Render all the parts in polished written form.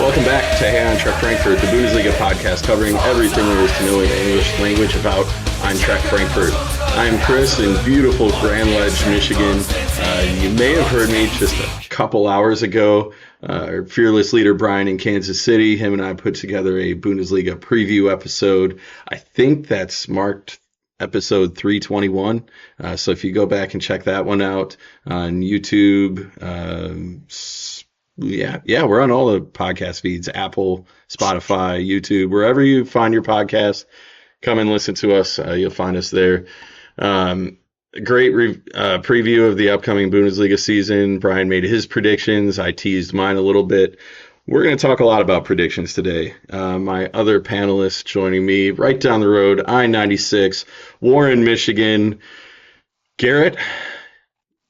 Welcome back to Eintracht Frankfurt, the Bundesliga podcast covering everything there is to know in the English language about Eintracht Frankfurt. I am Chris in beautiful Grand Ledge, Michigan. You may have heard me just a couple hours ago. Our fearless leader Brian in Kansas City, him and I put together a Bundesliga preview episode. I think that's marked episode 321. So if you go back and check that one out on YouTube, yeah, we're on all the podcast feeds, Apple, Spotify, YouTube, wherever you find your podcast, come and listen to us. You'll find us there. Great preview of the upcoming Bundesliga season. Brian made his predictions. I teased mine a little bit. We're going to talk a lot about predictions today. My other panelists joining me right down the road, I-96, Warren, Michigan. Garret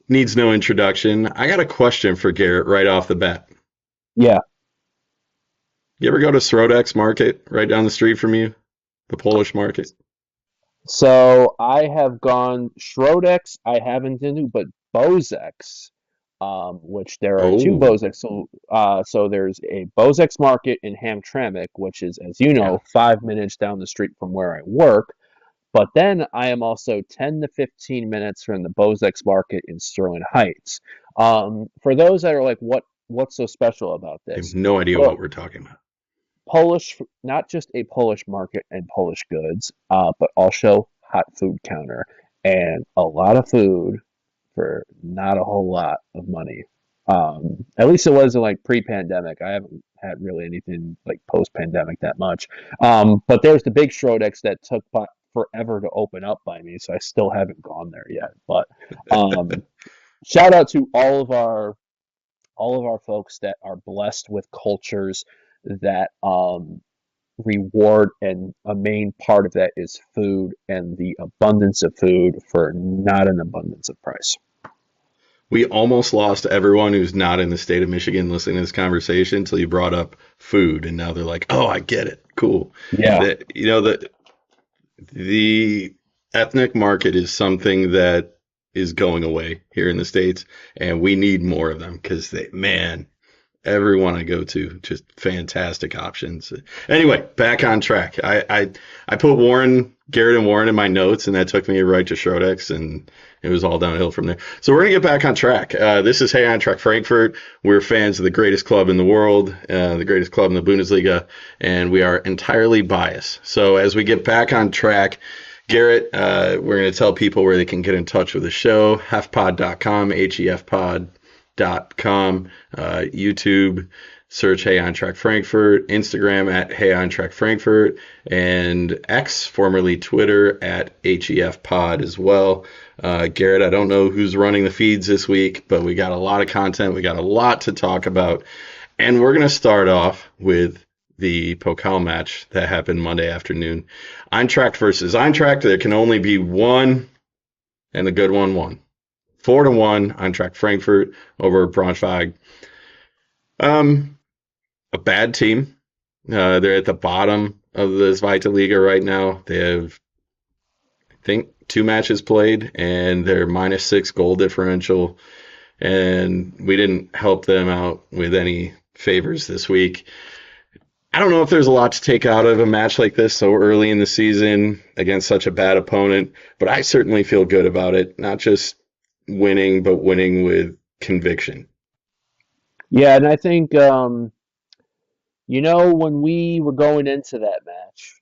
needs no introduction. I got a question for Garret right off the bat. Yeah. You ever go to Srodex Market right down the street from you? The Polish market? So I have gone Srodex, I haven't been to, but Bozex, which there are two Bozex. So there's a Bozex market in Hamtramck, which is, as you know, 5 minutes down the street from where I work. But then I am also 10 to 15 minutes from the Bozex market in Sterling Heights. For those that are like, what's so special about I this? have no idea what we're talking about. Polish, not just a Polish market and Polish goods, but also hot food counter and a lot of food for not a whole lot of money. At least it wasn't like pre-pandemic. I haven't had really anything like post-pandemic that much. But there's the big Srodex that took forever to open up by me, so I still haven't gone there yet. But shout out to all of our folks that are blessed with cultures that reward, and a main part of that is food and the abundance of food for not an abundance of price. We almost lost everyone who's not in the state of Michigan listening to this conversation until you brought up food, and now they're like, oh, I get it. Cool. Yeah. The ethnic market is something that is going away here in the States, and we need more of them because everyone I go to, just fantastic options. Anyway, back on track. I put Garret and Warren in my notes, and that took me right to Srodex, and it was all downhill from there. So we're going to get back on track. This is Hey Eintracht Frankfurt. We're fans of the greatest club in the world, the greatest club in the Bundesliga, and we are entirely biased. So as we get back on track, Garret, we're going to tell people where they can get in touch with the show, HEFpod.com, HEFpod.com, YouTube, search Hey Eintracht Frankfurt, Instagram at Hey Eintracht Frankfurt, and X, formerly Twitter, at HEFpod as well. Garret, I don't know who's running the feeds this week, but we got a lot of content. We got a lot to talk about. And we're going to start off with the Pokal match that happened Monday afternoon. Eintracht versus Eintracht. There can only be one, and the good one won. 4-1, Eintracht Frankfurt over Braunschweig. A bad team. They're at the bottom of the Zweite Liga right now. They have, I think, 2 matches played, and they're -6 goal differential. And we didn't help them out with any favors this week. I don't know if there's a lot to take out of a match like this so early in the season against such a bad opponent, but I certainly feel good about it. Not just winning, but winning with conviction. Yeah, and I think, when we were going into that match,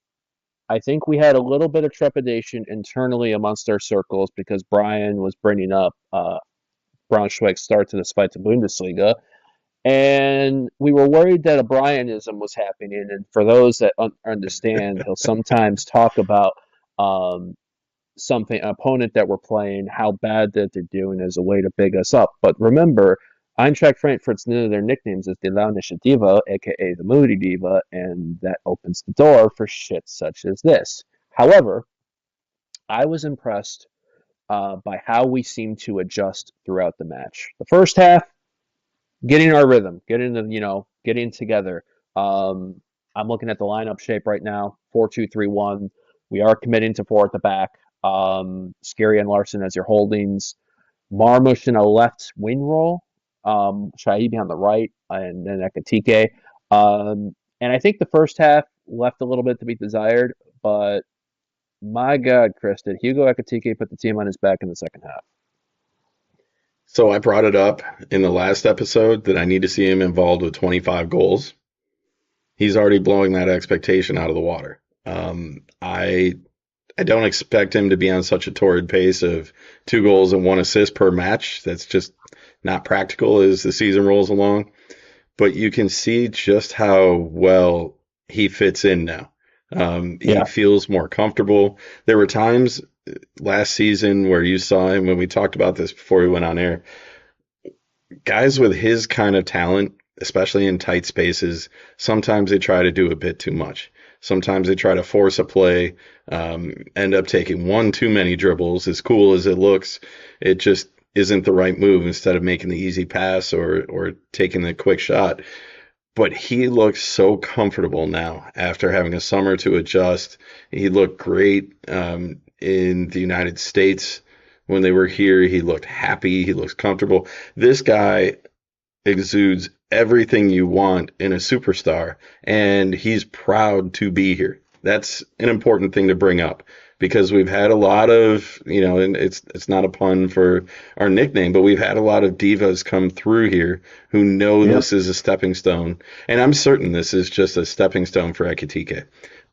I think we had a little bit of trepidation internally amongst our circles because Brian was bringing up Braunschweig's start to the Zweite Bundesliga. And we were worried that a Brianism was happening. And for those that understand, he'll sometimes talk about an opponent that we're playing, how bad that they're doing as a way to big us up. But remember, Eintracht Frankfurt's none of their nicknames is the Launische Diva, aka the Moody Diva, and that opens the door for shit such as this. However, I was impressed by how we seemed to adjust throughout the match. The first half, getting our rhythm, getting together. I'm looking at the lineup shape right now, 4-2-3-1. We are committing to 4 at the back. Scary and Larson as your holdings. Marmush in a left wing role. Shaibi on the right, and then Ekitike. And I think the first half left a little bit to be desired, but my God, Chris, did Hugo Ekitike put the team on his back in the second half? So I brought it up in the last episode that I need to see him involved with 25 goals. He's already blowing that expectation out of the water. I don't expect him to be on such a torrid pace of 2 goals and 1 assist per match. That's just not practical as the season rolls along. But you can see just how well he fits in now. He Yeah, feels more comfortable. There were times last season where you saw him when we talked about this before we went on air. Guys with his kind of talent, especially in tight spaces, sometimes they try to do a bit too much. Sometimes they try to force a play, end up taking one too many dribbles. As cool as it looks, it just isn't the right move instead of making the easy pass or taking the quick shot. But he looks so comfortable now after having a summer to adjust. He looked great in the United States when they were here. He looked happy. He looks comfortable. This guy exudes everything you want in a superstar, and he's proud to be here. That's an important thing to bring up because we've had a lot of, and it's not a pun for our nickname, but we've had a lot of divas come through here who know yeah, this is a stepping stone, and I'm certain this is just a stepping stone for Ekitike,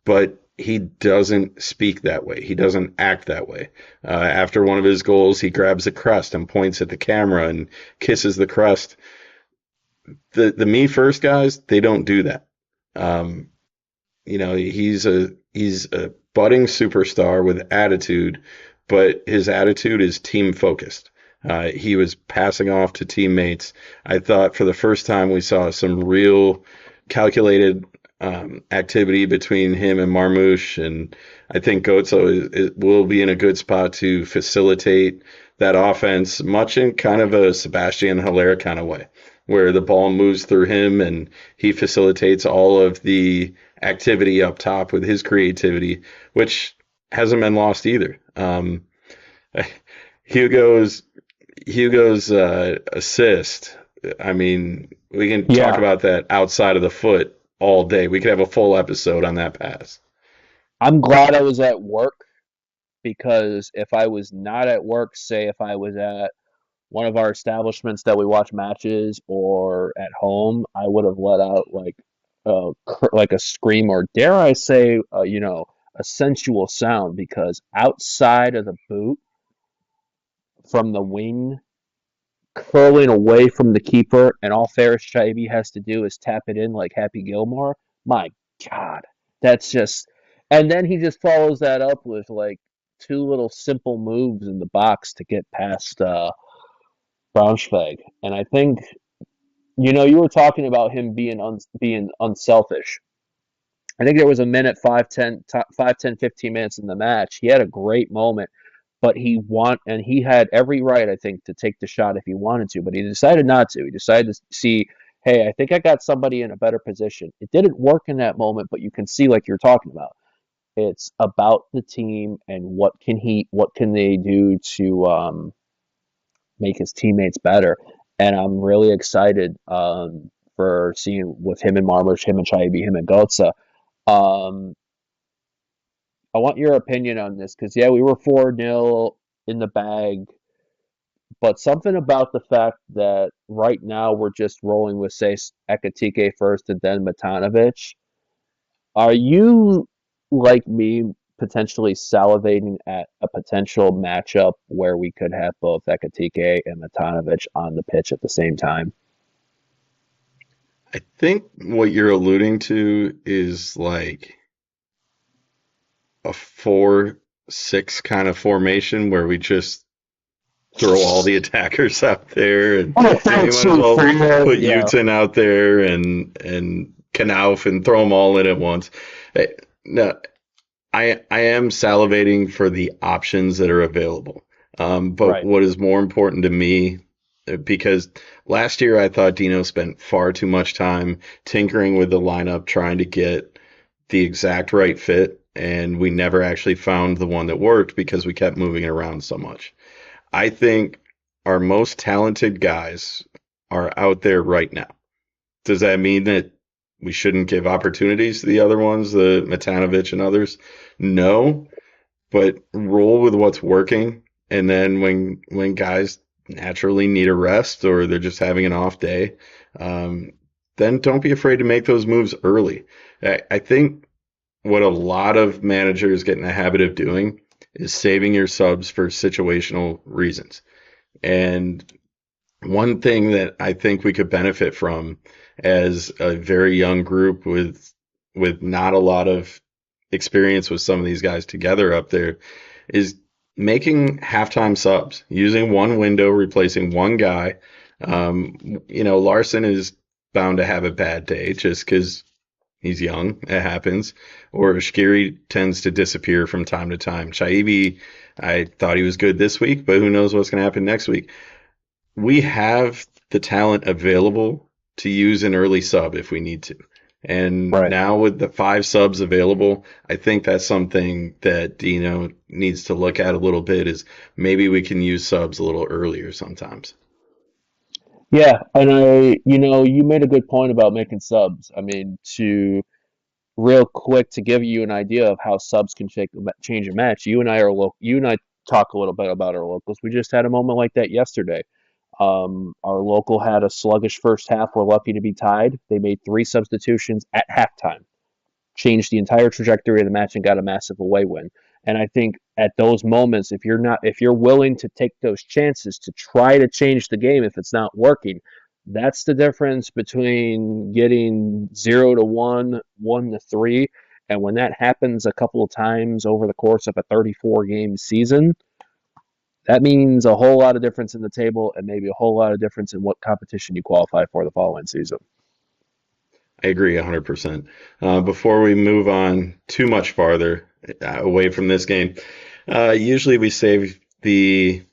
but he doesn't speak that way. He doesn't act that way. After one of his goals, he grabs the crest and points at the camera and kisses the crest. The me first guys, they don't do that. Um, he's a budding superstar with attitude, but his attitude is team focused. He was passing off to teammates. I thought for the first time we saw some real calculated activity between him and Marmoush, and I think Gozzo will be in a good spot to facilitate that offense, much in kind of a Sebastian Haller kind of way, where the ball moves through him and he facilitates all of the activity up top with his creativity, which hasn't been lost either. Hugo's Hugo's assist. I mean, we can talk yeah. about that outside of the foot all day. We could have a full episode on that pass. I'm glad I was at work because if I was not at work, say if I was at one of our establishments that we watch matches or at home, I would have let out like a scream or dare I say, a sensual sound because outside of the boot from the wing curling away from the keeper and all Ferris Shaibi has to do is tap it in like Happy Gilmore. My God, that's just and then he just follows that up with like two little simple moves in the box to get past Braunschweig. And I think, you were talking about him being unselfish. I think there was a minute, 15 minutes in the match. He had a great moment, but and he had every right, I think, to take the shot if he wanted to, but he decided not to. He decided to see, hey, I think I got somebody in a better position. It didn't work in that moment, but you can see, like you're talking about, it's about the team and what can they do to make his teammates better. And I'm really excited for seeing with him and Marmoush, him and Chaibi, him and Gotza. Um, I want your opinion on this because, yeah, we were 4-0 in the bag, but something about the fact that right now we're just rolling with, say, Ekatike first and then Matanovic. Are you, like me, potentially salivating at a potential matchup where we could have both Ekatike and Matanovic on the pitch at the same time? I think what you're alluding to is like a 4-6 kind of formation where we just throw all the attackers out there, and Oh, you thanks, might as well put yeah. Uten out there and Knauf and throw them all in at once. No, I am salivating for the options that are available. But Right. what is more important to me, because last year I thought Dino spent far too much time tinkering with the lineup, trying to get the exact right fit, and we never actually found the one that worked because we kept moving it around so much. I think our most talented guys are out there right now. Does that mean that we shouldn't give opportunities to the other ones, the Matanovic and others. No, but roll with what's working. And then when guys naturally need a rest or they're just having an off day, then don't be afraid to make those moves early. I think what a lot of managers get in the habit of doing is saving your subs for situational reasons. And one thing that I think we could benefit from as a very young group with not a lot of experience with some of these guys together up there is making halftime subs, using one window, replacing one guy. Larson is bound to have a bad day just because he's young. It happens. Or Shaqiri tends to disappear from time to time. Shaibi, I thought he was good this week, but who knows what's going to happen next week. We have the talent available to use an early sub if we need to. And now with the 5 subs available, I think that's something that Dino needs to look at a little bit is maybe we can use subs a little earlier sometimes. Yeah, and you made a good point about making subs. I mean, to real quick to give you an idea of how subs can change a match. You and I talk a little bit about our locals. We just had a moment like that yesterday. Our local had a sluggish first half. We're lucky to be tied. They made 3 substitutions at halftime, changed the entire trajectory of the match, and got a massive away win. And I think at those moments, if you're willing to take those chances to try to change the game if it's not working, that's the difference between getting 0-1, 1-3, and when that happens a couple of times over the course of a 34-game season, that means a whole lot of difference in the table and maybe a whole lot of difference in what competition you qualify for the following season. I agree 100%. Before we move on too much farther away from this game, usually we save the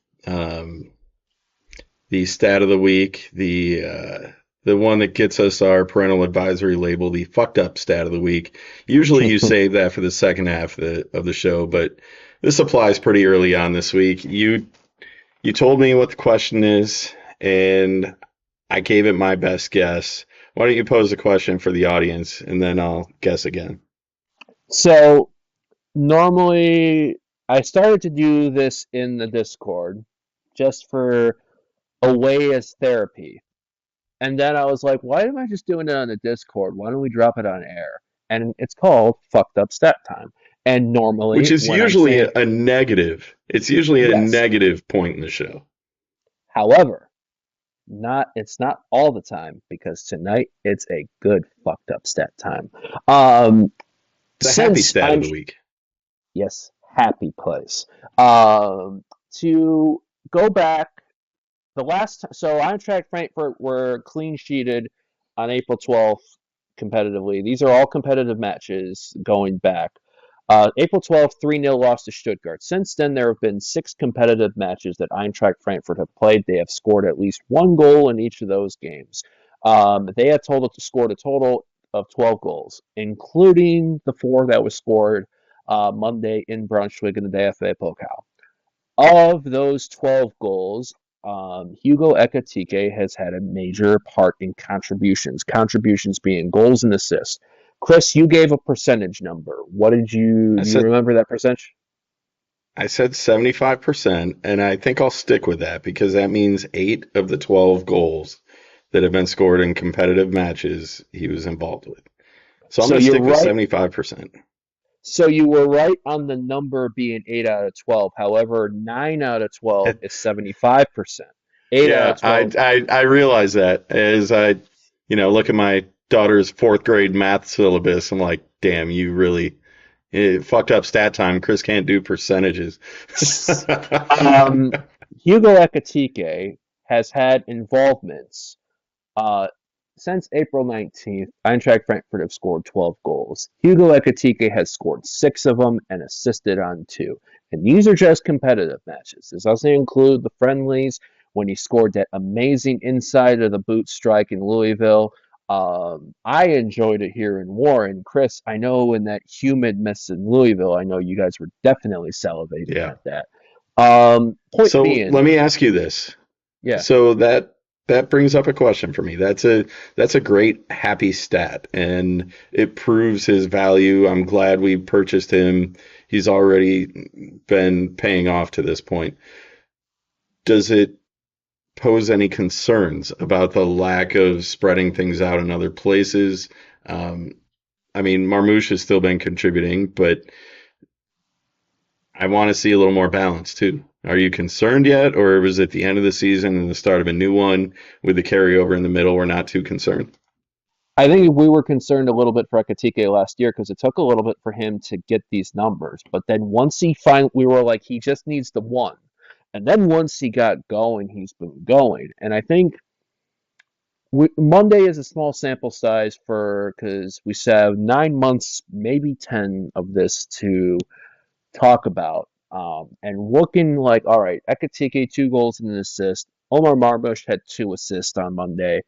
stat of the week, the one that gets us our parental advisory label, the fucked up stat of the week. Usually you save that for the second half of the show, but this applies pretty early on this week. You told me what the question is, and I gave it my best guess. Why don't you pose a question for the audience, and then I'll guess again. So normally I started to do this in the Discord just for a way as therapy. And then I was like, why am I just doing it on the Discord? Why don't we drop it on air? And it's called Fucked Up Stat Time. And normally, which is usually a negative. It's usually a negative point in the show. However, it's not all the time, because tonight it's a good fucked up stat time. It's a happy stat of the week. Yes, happy place. To go back, so Eintracht Frankfurt were clean sheeted on April 12th competitively. These are all competitive matches going back. April 12th, 3-0 loss to Stuttgart. Since then, there have been 6 competitive matches that Eintracht Frankfurt have played. They have scored at least 1 goal in each of those games. They have scored a total of 12 goals, including the 4 that was scored Monday in Braunschweig in the DFB Pokal. Of those 12 goals, Hugo Ekitike has had a major part in contributions being goals and assists. Chris, you gave a percentage number. What did you remember that percentage? I said 75%, and I think I'll stick with that because that means 8 of the 12 goals that have been scored in competitive matches he was involved with. So I'm going to stick with 75%. So you were right on the number being 8 out of 12. However, 9 out of 12 is 75%. 8 out of 12. I realize that as I look at my daughter's 4th grade math syllabus. I'm like, damn, you really fucked up stat time. Chris can't do percentages. Hugo Ekitike has had involvements since April 19th. Eintracht Frankfurt have scored 12 goals. Hugo Ekitike has scored 6 of them and assisted on 2. And these are just competitive matches. This doesn't include the friendlies when he scored that amazing inside of the boot strike in Louisville. I enjoyed it here in Warren. Chris, I know in that humid mess in Louisville, I know you guys were definitely salivating at that. Let me ask you this. Yeah. So that that brings up a question for me. That's a great happy stat, and it proves his value. I'm glad we purchased him. He's already been paying off to this point. Does it pose any concerns about the lack of spreading things out in other places? Um, I mean, Marmouche has still been contributing, but I want to see a little more balance too. Are you concerned yet, or was it the end of the season and the start of a new one with the carryover in the middle? We're not too concerned. I think we were concerned a little bit for Ekitike last year because it took a little bit for him to get these numbers. But then once he finally, we were like, he just needs the one. And then once he got going, he's been going. And I think Monday is a small sample size for because we have 9 months, maybe 10 of this to talk about. And looking like, all right, Ekitike, 2 goals and an assist. Omar Marmush had 2 assists on Monday.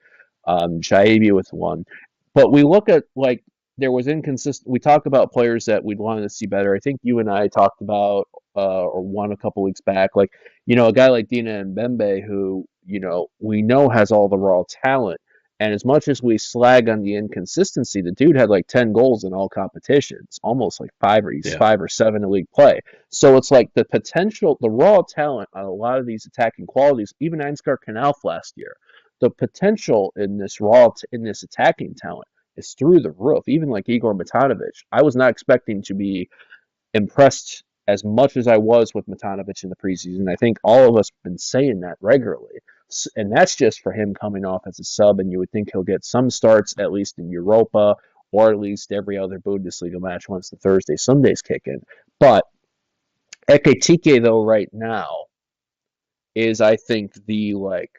Shaibi with 1. But we look at like there was inconsistent. We talked about players that we'd wanted to see better. I think you and I talked about or one a couple weeks back, like a guy like Dina Mbembe, who we know has all the raw talent. And as much as we slag on the inconsistency, the dude had like 10 goals in all competitions, almost like he's Yeah. 5 or 7 in league play. So it's like the potential, the raw talent on a lot of these attacking qualities, even Einskar Knauf last year, the potential in in this attacking talent is through the roof. Even like Igor Matanovic, I was not expecting to be impressed as much as I was with Matanovic in the preseason. I think all of us have been saying that regularly. And that's just for him coming off as a sub, and you would think he'll get some starts, at least in Europa, or at least every other Bundesliga match once the Thursday, Sundays kick in. But Ekitike, though, right now, is I think the like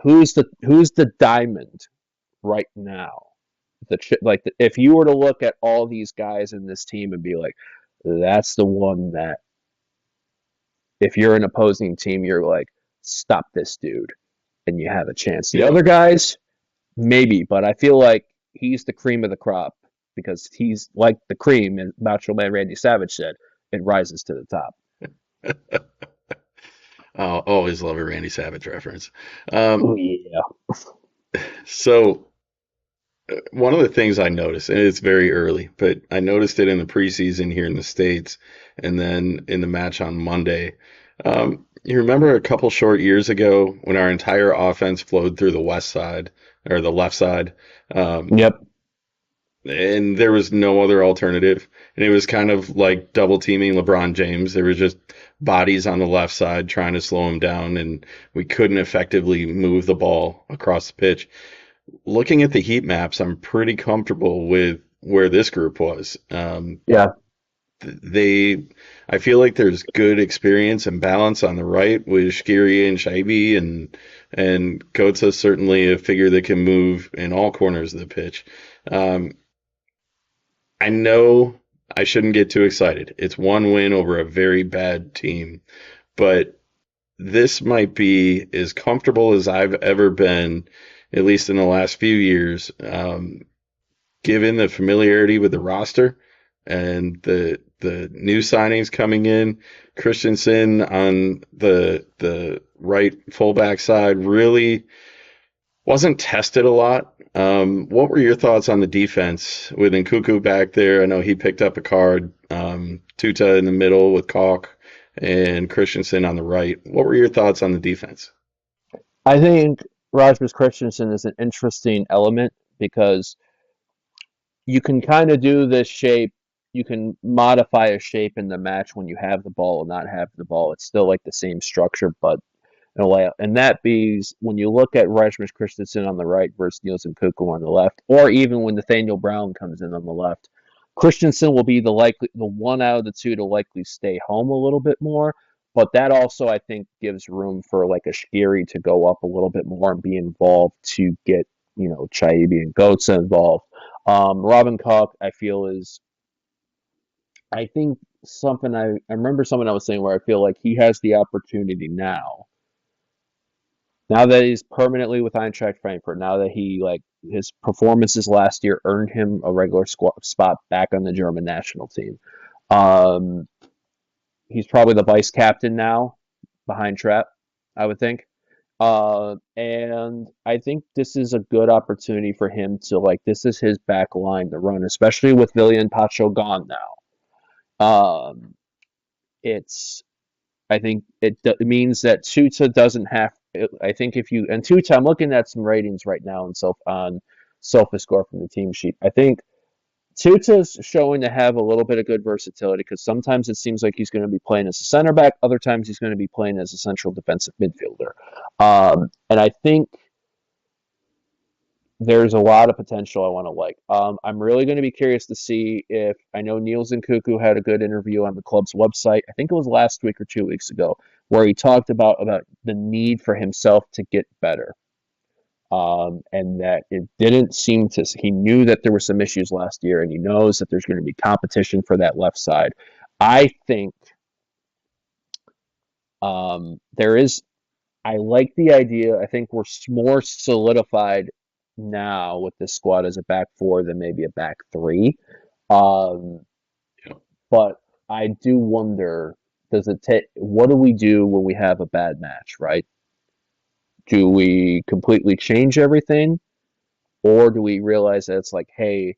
who's the diamond right now? If you were to look at all these guys in this team and be like, that's the one that if you're an opposing team, you're like, stop this dude, and you have a chance. The Yeah. other guys, maybe, but I feel like he's the cream of the crop because he's like the cream, and Macho Man Randy Savage said, it rises to the top. I'll always love a Randy Savage reference. Oh Um, yeah, so one of the things I noticed, and it's very early, but I noticed it in the preseason here in the States, and then in the match on Monday. You remember a couple short years ago when our entire offense flowed through the west side or the left side, um, yep, and there was no other alternative, and it was kind of like double teaming LeBron James. There was just bodies on the left side trying to slow him down, and we couldn't effectively move the ball across the pitch. Looking at the heat maps, I'm pretty comfortable with where this group was. yeah. They, I feel like there's good experience and balance on the right with Shkiri and Shaibi, and Kotsa certainly a figure that can move in all corners of the pitch. Um, I know I shouldn't get too excited. It's one win over a very bad team, but this might be as comfortable as I've ever been, at least in the last few years, given the familiarity with the roster and the new signings coming in. Christensen on the right fullback side really wasn't tested a lot. What were your thoughts on the defense with Nkuku back there? I know he picked up a card. Tuta in the middle with Kalk and Christensen on the right. What were your thoughts on the defense? I think Rasmus Christensen is an interesting element because you can kind of do this shape. You can modify a shape in the match when you have the ball and not have the ball. It's still like the same structure, but in a way. And that means when you look at Rasmus Christensen on the right versus Nielsen Kuku on the left, or even when Nathaniel Brown comes in on the left, Christensen will be the one out of the two to likely stay home a little bit more. But that also, I think, gives room for like a Shkiri to go up a little bit more and be involved to get, Chaibi and Goetze involved. Robin Koch, I feel I think I remember something I was saying where I feel like he has the opportunity now that he's permanently with Eintracht Frankfurt, now that his performances last year earned him a regular spot back on the German national team. Um, he's probably the vice captain now behind Trapp, I would think. And I think this is a good opportunity for him to like this is his back line to run, especially with Willian Pacho gone now. Um, it's I think it means that Tuta doesn't have. I think if you and Tuta, I'm looking at some ratings right now on SofaScore from the team sheet. I think Tuta's showing to have a little bit of good versatility because sometimes it seems like he's going to be playing as a center back, other times he's going to be playing as a central defensive midfielder. And I think there's a lot of potential I want to like. I'm really going to be curious to see if I know Niels Nkuku had a good interview on the club's website. I think it was last week or 2 weeks ago, where he talked about the need for himself to get better. And that it didn't seem to. He knew that there were some issues last year, and he knows that there's going to be competition for that left side. I think there is. I like the idea. I think we're more solidified now with this squad as a back four than maybe a back three. Um, Yeah. but I do wonder, does it take? What do we do when we have a bad match, right? Do we completely change everything, or do we realize that it's like, hey,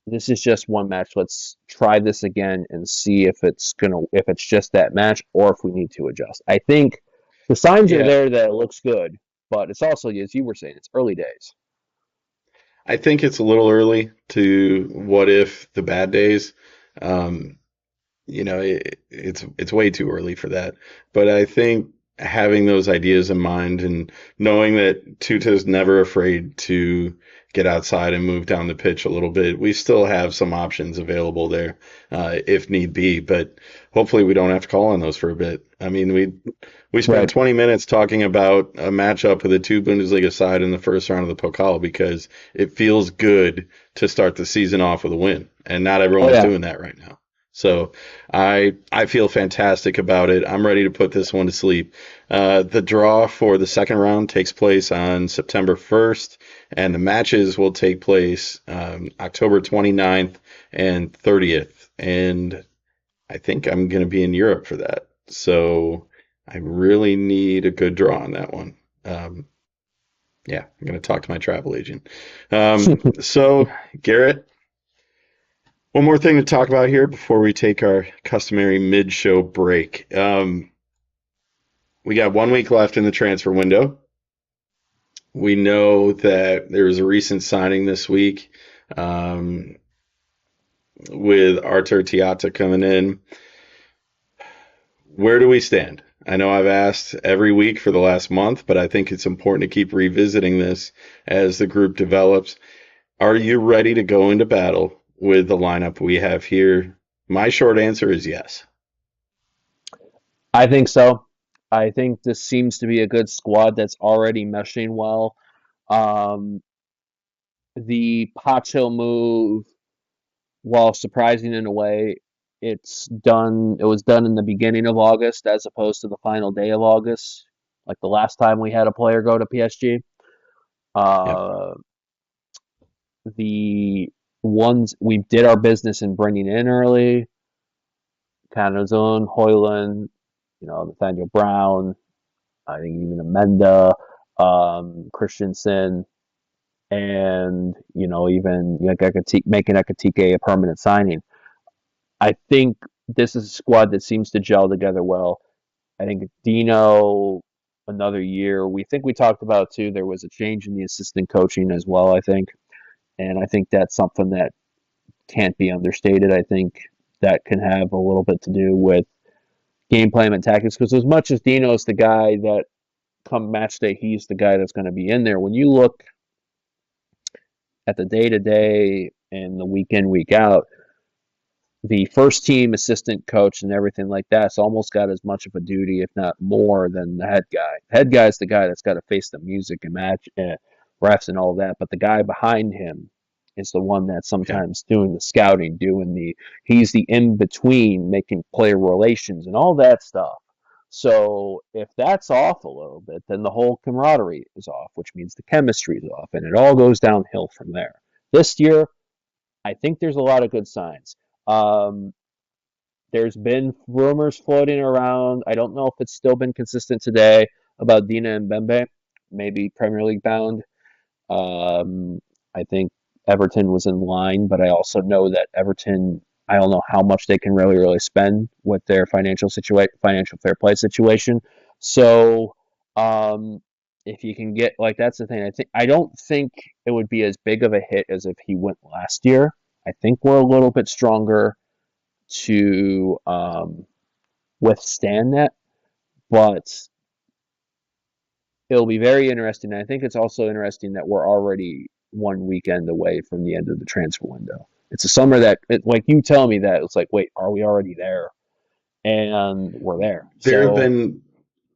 this is just one match. Let's try this again and see if it's just that match or if we need to adjust. I think the signs are Yeah. there that it looks good, but it's also, as you were saying, it's early days. I think it's a little early to what if the bad days. Um, it's way too early for that. But I think having those ideas in mind and knowing that Tuta's never afraid to get outside and move down the pitch a little bit, we still have some options available there if need be. But hopefully we don't have to call on those for a bit. I mean, we spent Right. 20 minutes talking about a matchup of the two Bundesliga side in the first round of the Pokal because it feels good to start the season off with a win, and not Oh everyone's yeah. doing that right now. So I feel fantastic about it. I'm ready to put this one to sleep. The draw for the second round takes place on September 1st, and the matches will take place October 29th and 30th. And I think I'm going to be in Europe for that. So I really need a good draw on that one. Yeah, I'm going to talk to my travel agent. So, Garrett, one more thing to talk about here before we take our customary mid-show break. We got 1 week left in the transfer window. We know that there was a recent signing this week um, with Artur Theate coming in. Where do we stand? I know I've asked every week for the last month, but I think it's important to keep revisiting this as the group develops. Are you ready to go into battle with the lineup we have here? My short answer is yes. I think so. I think this seems to be a good squad that's already meshing well. Um, the Pacho move, while surprising in a way, it was done in the beginning of August as opposed to the final day of August, like the last time we had a player go to PSG. Yep. Uh, the ones we did our business in bringing in early, Canazon, Hoyland, Nathaniel Brown, I think even Amenda, Christensen, and even like making Ekitike a permanent signing. I think this is a squad that seems to gel together well. I think Dino, another year. We think we talked about too. There was a change in the assistant coaching as well. I think, and I think that's something that can't be understated. I think that can have a little bit to do with game plan and tactics. Because as much as Dino's the guy that come match day, he's the guy that's going to be in there. When you look at the day to day and the week in, week out, the first team assistant coach and everything like that's almost got as much of a duty, if not more, than the head guy. Head guy's the guy that's got to face the music and match refs and all that, but the guy behind him is the one that's Yeah. sometimes doing the scouting, he's the in between, making player relations and all that stuff. So if that's off a little bit, then the whole camaraderie is off, which means the chemistry is off, and it all goes downhill from there. This year, I think there's a lot of good signs. Um, there's been rumors floating around. I don't know if it's still been consistent today about Dina Mbembe, maybe Premier League bound. I think Everton was in line, but I also know that Everton, I don't know how much they can really spend with their financial fair play situation. So, if you can get like that's the thing. I don't think it would be as big of a hit as if he went last year. I think we're a little bit stronger to withstand that, but it'll be very interesting. I think it's also interesting that we're already one weekend away from the end of the transfer window. It's a summer that, like you tell me that, it's like, wait, are we already there? And we're there. There have So, been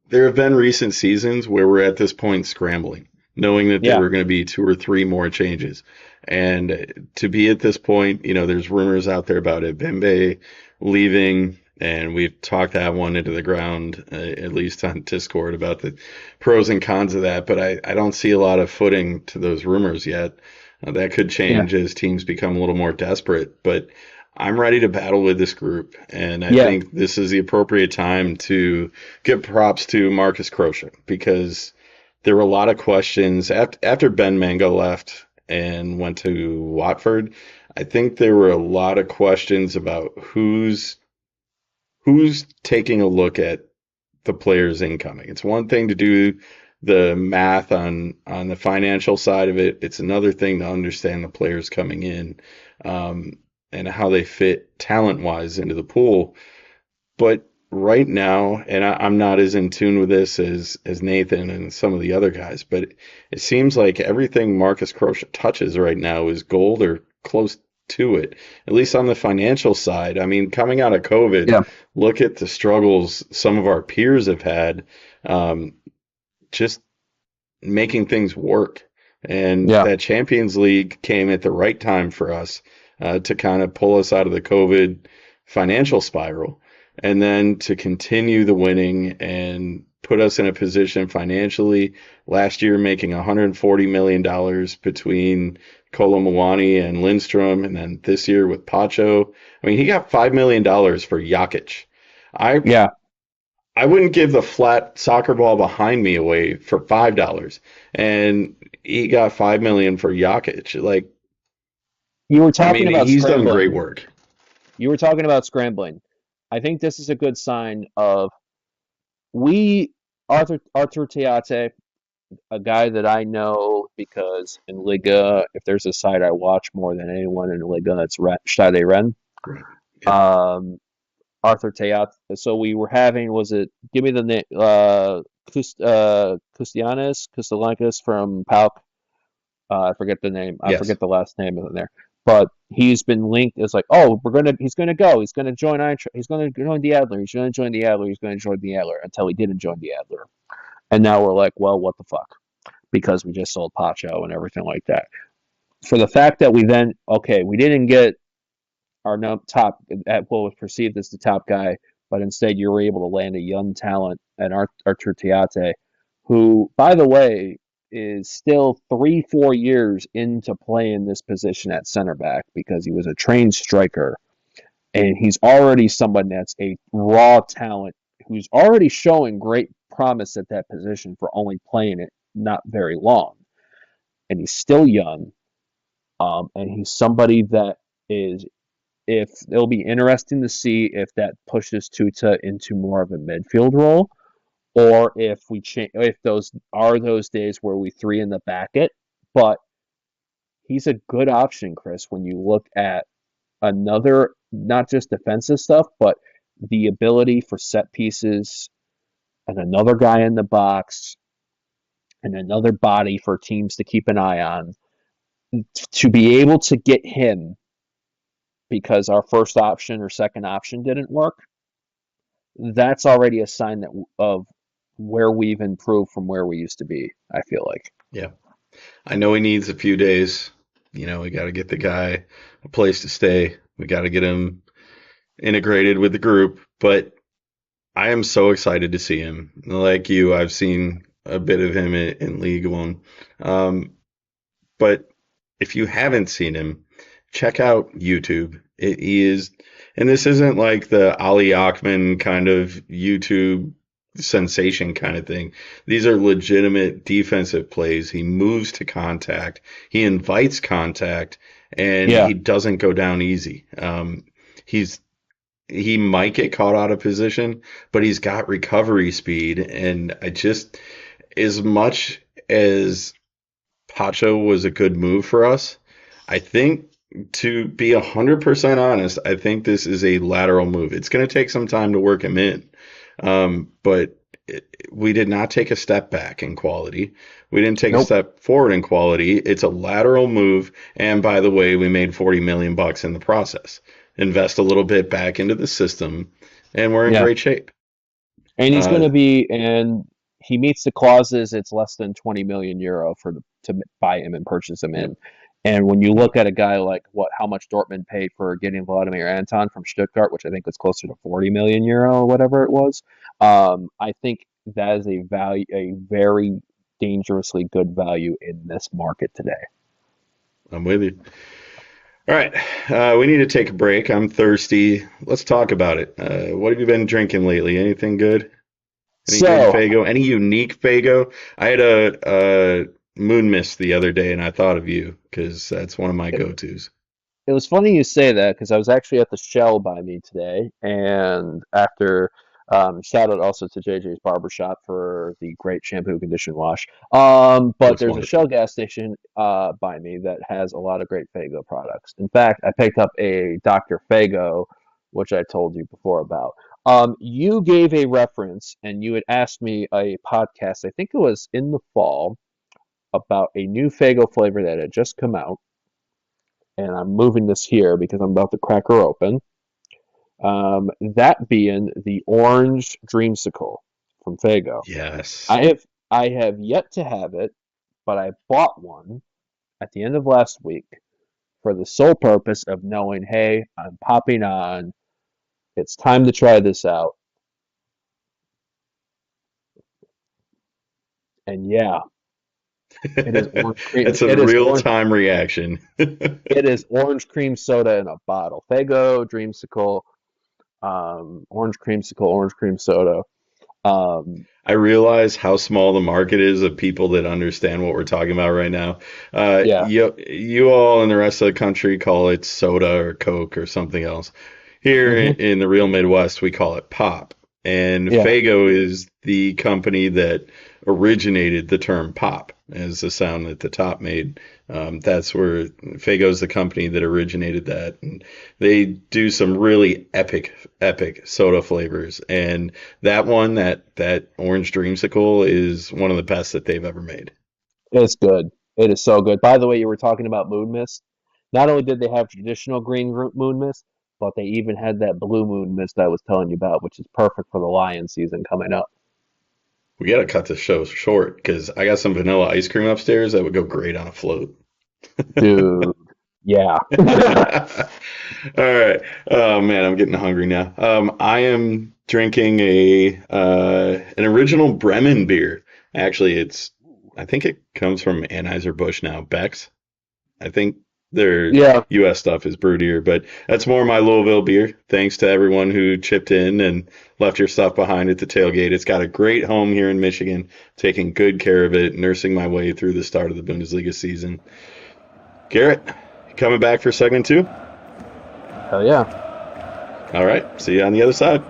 there have been recent seasons where we're at this point scrambling, knowing that there yeah, were going to be two or three more changes. And to be at this point, there's rumors out there about Ebimbe leaving, and we've talked that one into the ground, at least on Discord, about the pros and cons of that. But I don't see a lot of footing to those rumors yet. That could yeah, change as teams become a little more desperate. But I'm ready to battle with this group, and I yeah, think this is the appropriate time to give props to Marcus Kroenke because there were a lot of questions after Ben Mango left and went to Watford. I think there were a lot of questions about who's taking a look at the players incoming. It's one thing to do the math on the financial side of it. It's another thing to understand the players coming in, and how they fit talent wise into the pool. But right now, and I'm not as in tune with this as Nathan and some of the other guys, but it seems like everything Marcus Kroenke touches right now is gold or close to it, at least on the financial side. I mean, coming out of COVID, yeah, look at the struggles some of our peers have had, just making things work. And yeah, that Champions League came at the right time for us, to kind of pull us out of the COVID financial spiral, and then to continue the winning and put us in a position financially. Last year, making $140 million between Kolo Muani and Lindstrom, and then this year with Pacho. I mean, he got $5 million for Jokic. I yeah. I wouldn't give the flat soccer ball behind me away for $5, and he got 5 million for Jokic. Like, You were I talking mean, about he's done great scrambling. work. You were talking about scrambling. I think this is a good sign of we Arthur Theate, a guy that I know because in Liga, if there's a site I watch more than anyone in Liga, it's Stade Rennes. Right. Yep. Um, Arthur Theate. So we were having, was it, give me the name, Kustianis from PAOK. I forget the name. I Yes. forget the last name in there. But he's been linked as like, oh, he's gonna go. He's gonna join Eintracht. He's gonna join the Adler. He's gonna join the Adler. He's gonna join the Adler until he didn't join the Adler. And now we're like, well, what the fuck? Because we just sold Pacho and everything like that. For the fact that we then, okay, we didn't get our top at what was perceived as the top guy, but instead you were able to land a young talent at Artur Theate, who, by the way, is still 3-4 years into playing this position at center back because he was a trained striker, and he's already someone that's a raw talent who's already showing great promise at that position for only playing it not very long, and he's still young, and he's somebody that is, if it'll be interesting to see if that pushes Tuta into more of a midfield role, or if we change, if those are those days where we three in the back it. But he's a good option, Chris, when you look at another, not just defensive stuff, but the ability for set pieces and another guy in the box and another body for teams to keep an eye on. To be able to get him because our first option or second option didn't work, that's already a sign that of where we've improved from where we used to be, I feel like. Yeah. I know he needs a few days. We got to get the guy a place to stay. We got to get him integrated with the group. But I am so excited to see him. Like you, I've seen a bit of him in League One. But if you haven't seen him, check out YouTube. He is, and this isn't like the Ali Achman kind of YouTube sensation kind of thing. These are legitimate defensive plays. He moves to contact, he invites contact, and Yeah. he doesn't go down easy. He might get caught out of position, but he's got recovery speed. And as much as Pacho was a good move for us, I think, to be 100% honest, I think this is a lateral move. It's going to take some time to work him in. But we did not take a step back in quality. We didn't take a step forward in quality. It's a lateral move. And by the way, we made $40 million in the process. Invest a little bit back into the system, and we're in great shape. And he's going to be, and he meets the clauses. It's less than 20 million euro to buy him and purchase him in. And when you look at a guy like how much Dortmund paid for getting Vladimir Anton from Stuttgart, which I think was closer to 40 million euro or whatever it was, I think that is a very dangerously good value in this market today. I'm with you. All right, we need to take a break. I'm thirsty. Let's talk about it. What have you been drinking lately? Anything good? Any good Fago? Any unique Fago? I had a Moon Mist the other day, and I thought of you because that's one of my go-tos. It was funny you say that because I was actually at the Shell by me today, and after shout out also to JJ's Barbershop for the great shampoo condition wash. But That's there's wonderful. a Shell gas station by me that has a lot of great Fago products. In fact, I picked up a Dr. Fago, which I told you before about. You gave a reference, and you had asked me a podcast, I think it was in the fall, about a new Fago flavor that had just come out. And I'm moving this here because I'm about to crack her open. That being the orange dreamsicle from Fago. Yes. I have yet to have it, but I bought one at the end of last week for the sole purpose of knowing, hey, I'm popping on. It's time to try this out. And yeah, it is orange cream. It's a real-time reaction. It is orange cream soda in a bottle. Fago dreamsicle. Orange cream soda. I realize how small the market is of people that understand what we're talking about right now. You all in the rest of the country call it soda or Coke or something else. Here in the real Midwest, we call it pop. And Fago is the company that originated the term pop as the sound that the top made. That's where Fago's the company that originated that. And they do some really epic soda flavors. And that one, that orange dreamsicle, is one of the best that they've ever made. It's good. It is so good. By the way, you were talking about Moon Mist. Not only did they have traditional green Moon Mist, but they even had that blue Moon Mist I was telling you about, which is perfect for the lion season coming up. We got to cut this show short because I got some vanilla ice cream upstairs that would go great on a float. Dude, yeah. All right. Oh man, I'm getting hungry now. I am drinking an original Bremen beer. Actually, I think it comes from Anheuser-Busch now, Beck's. I think their U.S. stuff is brewed here, but that's more my Louisville beer. Thanks to everyone who chipped in and left your stuff behind at the tailgate. It's got a great home here in Michigan, taking good care of it, nursing my way through the start of the Bundesliga season. Garrett, coming back for segment 2? Hell yeah. All right. See you on the other side.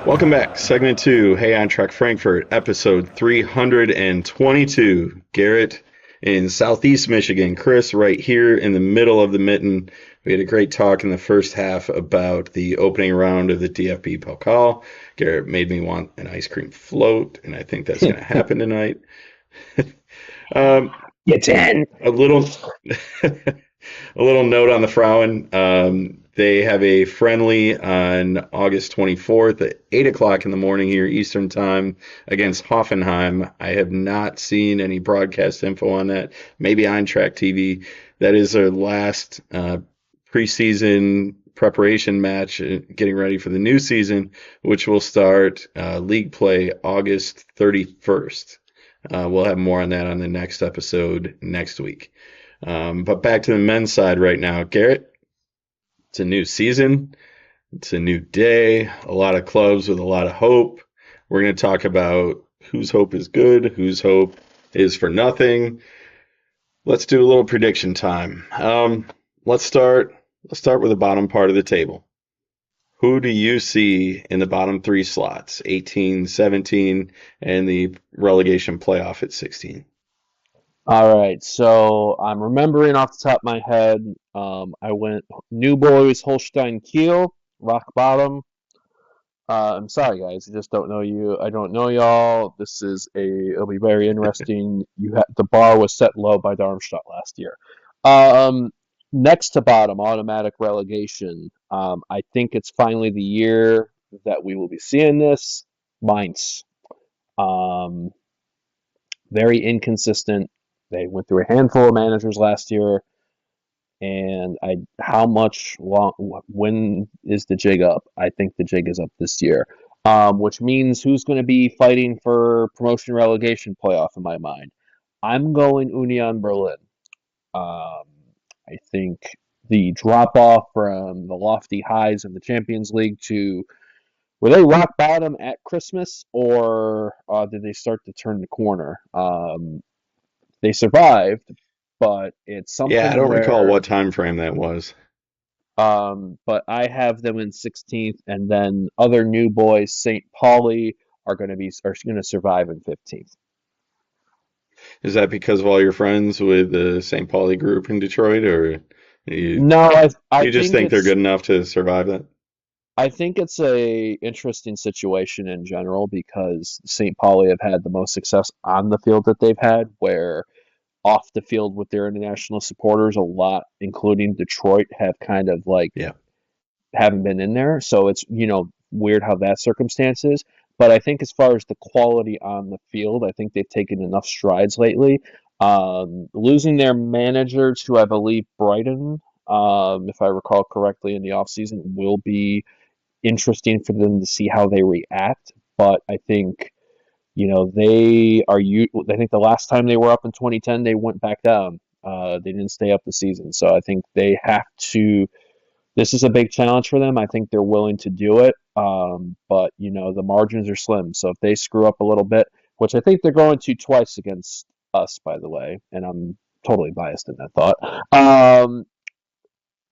Welcome back. Segment 2, Hey Eintracht Frankfurt, episode 322. Garrett in Southeast Michigan. Chris right here in the middle of the mitten. We had a great talk in the first half about the opening round of the DFB Pokal. Garrett made me want an ice cream float, and I think that's going to happen tonight. It's in. A little note on the Frauen. They have a friendly on August 24th at 8 o'clock in the morning here Eastern Time against Hoffenheim. I have not seen any broadcast info on that. Maybe Eintracht TV. That is their last preseason preparation match, getting ready for the new season, which will start league play August 31st. We'll have more on that on the next episode next week. But back to the men's side right now. Garrett, it's a new season. It's a new day. A lot of clubs with a lot of hope. We're going to talk about whose hope is good, whose hope is for nothing. Let's do a little prediction time. Let's start with the bottom part of the table. Who do you see in the bottom three slots, 18, 17, and the relegation playoff at 16? All right, so I'm remembering off the top of my head. I went New Boys, Holstein, Kiel, rock bottom. I'm sorry, guys. I just don't know you. I don't know y'all. It'll be very interesting. The bar was set low by Darmstadt last year. Next to bottom, automatic relegation. I think it's finally the year that we will be seeing this. Mainz. Very inconsistent. They went through a handful of managers last year, and when is the jig up? I think the jig is up this year, which means who's going to be fighting for promotion relegation playoff in my mind. I'm going Union Berlin. I think the drop off from the lofty highs in the Champions League to were they rock bottom at Christmas, or did they start to turn the corner? They survived, but it's something Yeah, I don't recall where. what time frame that was. But I have them in 16th, and then other new boys, St. Pauli, are going to survive in 15th. Is that because of all your friends with the St. Pauli group in Detroit, or No, I you just think think they're good enough to survive that? I think it's a interesting situation in general because St. Pauli have had the most success on the field that they've had, where off the field with their international supporters, a lot, including Detroit, have kind of like Yeah. haven't been in there. So it's, weird how that circumstance is. But I think as far as the quality on the field, I think they've taken enough strides lately. Losing their manager to, I believe, Brighton, if I recall correctly, in the offseason will be interesting for them to see how they react. But I think, I think the last time they were up in 2010, they went back down. They didn't stay up the season. So I think they have to. This is a big challenge for them. I think they're willing to do it. But, the margins are slim. So if they screw up a little bit, which I think they're going to twice against us, by the way, and I'm totally biased in that thought.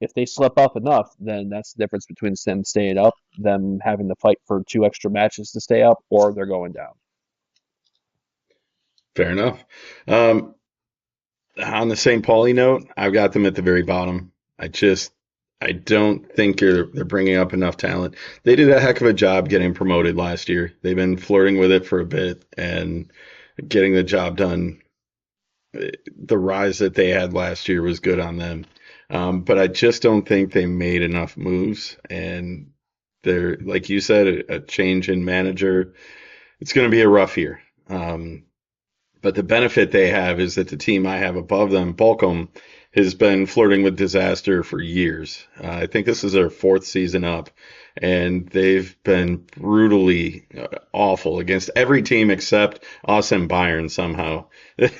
If they slip up enough, then that's the difference between them staying up, them having to fight for 2 extra matches to stay up, or they're going down. Fair enough. On the St. Pauli note, I've got them at the very bottom. I don't think they're bringing up enough talent. They did a heck of a job getting promoted last year. They've been flirting with it for a bit and getting the job done. The rise that they had last year was good on them. But I just don't think they made enough moves. And they're, like you said, a change in manager. It's going to be a rough year. But the benefit they have is that the team I have above them, Bochum, has been flirting with disaster for years. I think this is their fourth season up, and they've been brutally awful against every team except us and Bayern somehow.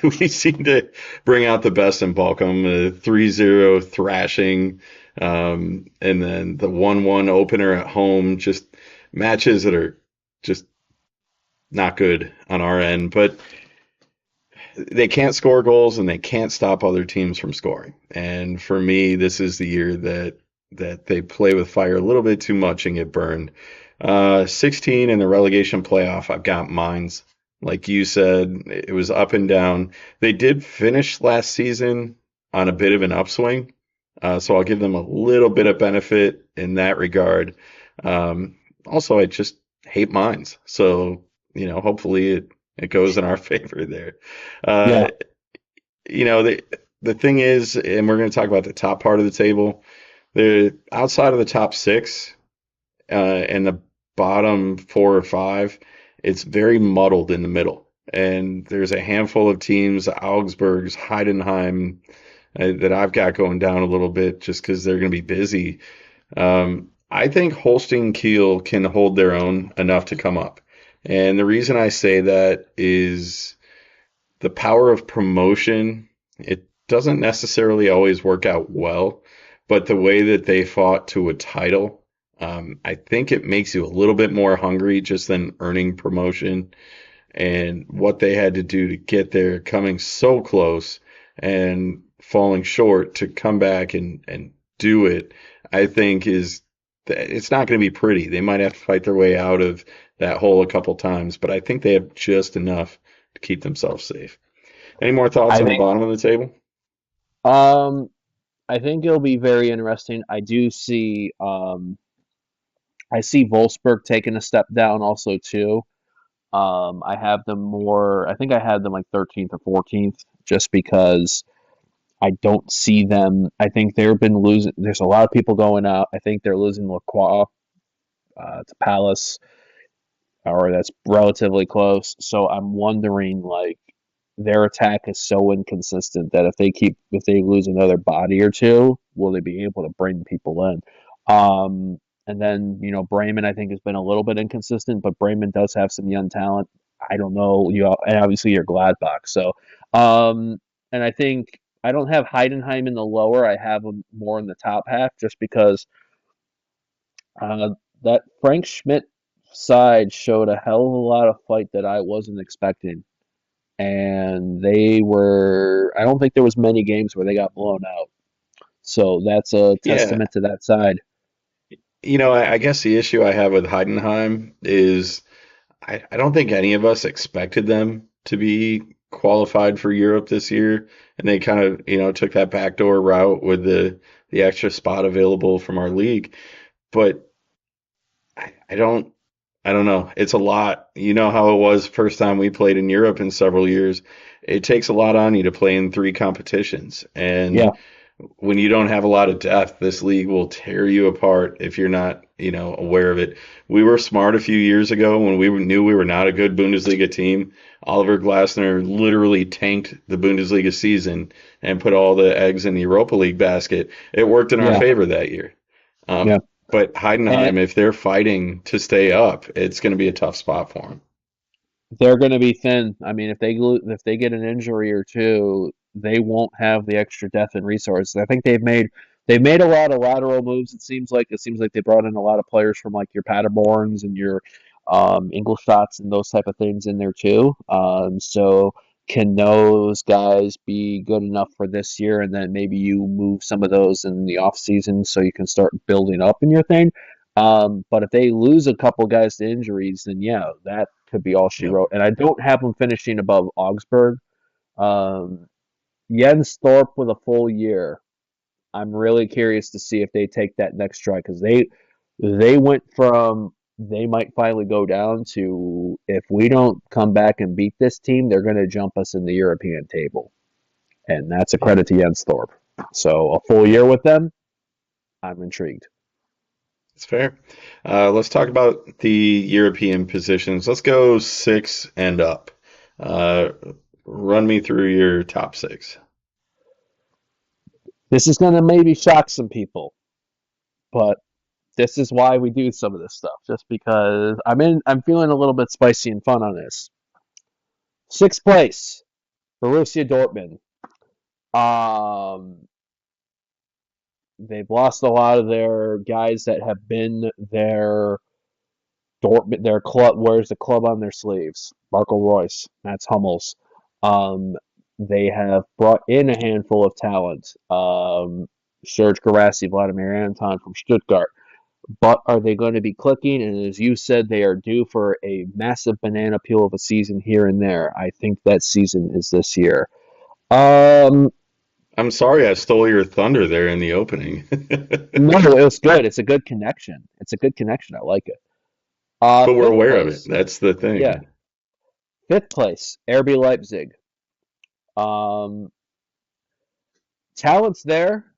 We seem to bring out the best in Bochum, 3-0 thrashing, and then the 1-1 opener at home, just matches that are just not good on our end. But they can't score goals and they can't stop other teams from scoring. And for me, this is the year that they play with fire a little bit too much and get burned. 16 in the relegation playoff, I've got Mainz. Like you said, it was up and down. They did finish last season on a bit of an upswing. So I'll give them a little bit of benefit in that regard. Also, I just hate Mainz. So, hopefully it goes in our favor there. Yeah. The thing is, and we're going to talk about the top part of the table, The outside of the top six and the bottom four or five, it's very muddled in the middle. And there's a handful of teams, Augsburg's, Heidenheim, that I've got going down a little bit just because they're going to be busy. I think Holstein Kiel can hold their own enough to come up. And the reason I say that is the power of promotion. It doesn't necessarily always work out well, but the way that they fought to a title, I think it makes you a little bit more hungry just than earning promotion and what they had to do to get there, coming so close and falling short to come back and do it, I think is it's not going to be pretty. They might have to fight their way out of that hole a couple times, but I think they have just enough to keep themselves safe. Any more thoughts I on the think bottom of the table? um I think it'll be very interesting. I see Wolfsburg taking a step down also too. I have them more. I think I had them like 13th or 14th, just because I don't see them. I think they've been losing. There's a lot of people going out. I think they're losing Lacroix to Palace, or that's relatively close. So I'm wondering, like, their attack is so inconsistent that if they lose another body or two, will they be able to bring people in? And then, Bremen, I think, has been a little bit inconsistent, but Bremen does have some young talent. I don't know, and obviously you're Gladbach. So, and I think I don't have Heidenheim in the lower. I have them more in the top half, just because uh, that Frank Schmidt side showed a hell of a lot of fight that I wasn't expecting. And I don't think there was many games where they got blown out. So that's a Yeah, testament to that side. I guess the issue I have with Heidenheim is I don't think any of us expected them to be qualified for Europe this year, and they kind of, took that backdoor route with the extra spot available from our league. But I don't know. It's a lot. You know how it was first time we played in Europe in several years. It takes a lot on you to play in three competitions, Yeah, and when you don't have a lot of depth, this league will tear you apart if you're not, aware of it. We were smart a few years ago when knew we were not a good Bundesliga team. Oliver Glasner literally tanked the Bundesliga season and put all the eggs in the Europa League basket. It worked in our yeah, favor that year. yeah. But And Heidenheim, if they're fighting to stay up, it's going to be a tough spot for them. they're going to be thin. I mean, if they get an injury or two, they won't have the extra depth and resources. I think they've made a lot of lateral moves. It seems like they brought in a lot of players from like your Paderborns and your Ingolstadts and those type of things in there too. So can those guys be good enough for this year, and then maybe you move some of those in the off season so you can start building up in your thing? But if they lose a couple guys to injuries, then yeah, that could be all she Yep. wrote. And I don't have them finishing above Augsburg. Um, Jens Thorpe with a full year. I'm really curious to see if they take that next stride, because they went from they might finally go down to, if we don't come back and beat this team, they're going to jump us in the European table, and that's a Yeah, credit to Jens Thorpe. So a full year with them, I'm intrigued. it's fair. Let's talk about the European positions. Let's go six and up. Uh, Run me through your top six. This is going to maybe shock some people, but this is why we do some of this stuff, just because I'm feeling a little bit spicy and fun on this. Sixth place, Borussia Dortmund. Um, they've lost a lot of their guys that have been their club wears the club on their sleeves. Marco Reus, Mats Hummels. Um, they have brought in a handful of talent. Serge Garassi, Vladimir Anton from Stuttgart. But are they going to be clicking? And as you said, they are due for a massive banana peel of a season here and there. I think that season is this year. Um, I'm sorry I stole your thunder there in the opening. no, it was good. It's a good connection. It's a good connection. I like it. But we're Fifth aware of it. place. That's the Yeah, thing. fifth place. RB Leipzig. Um, talent's there.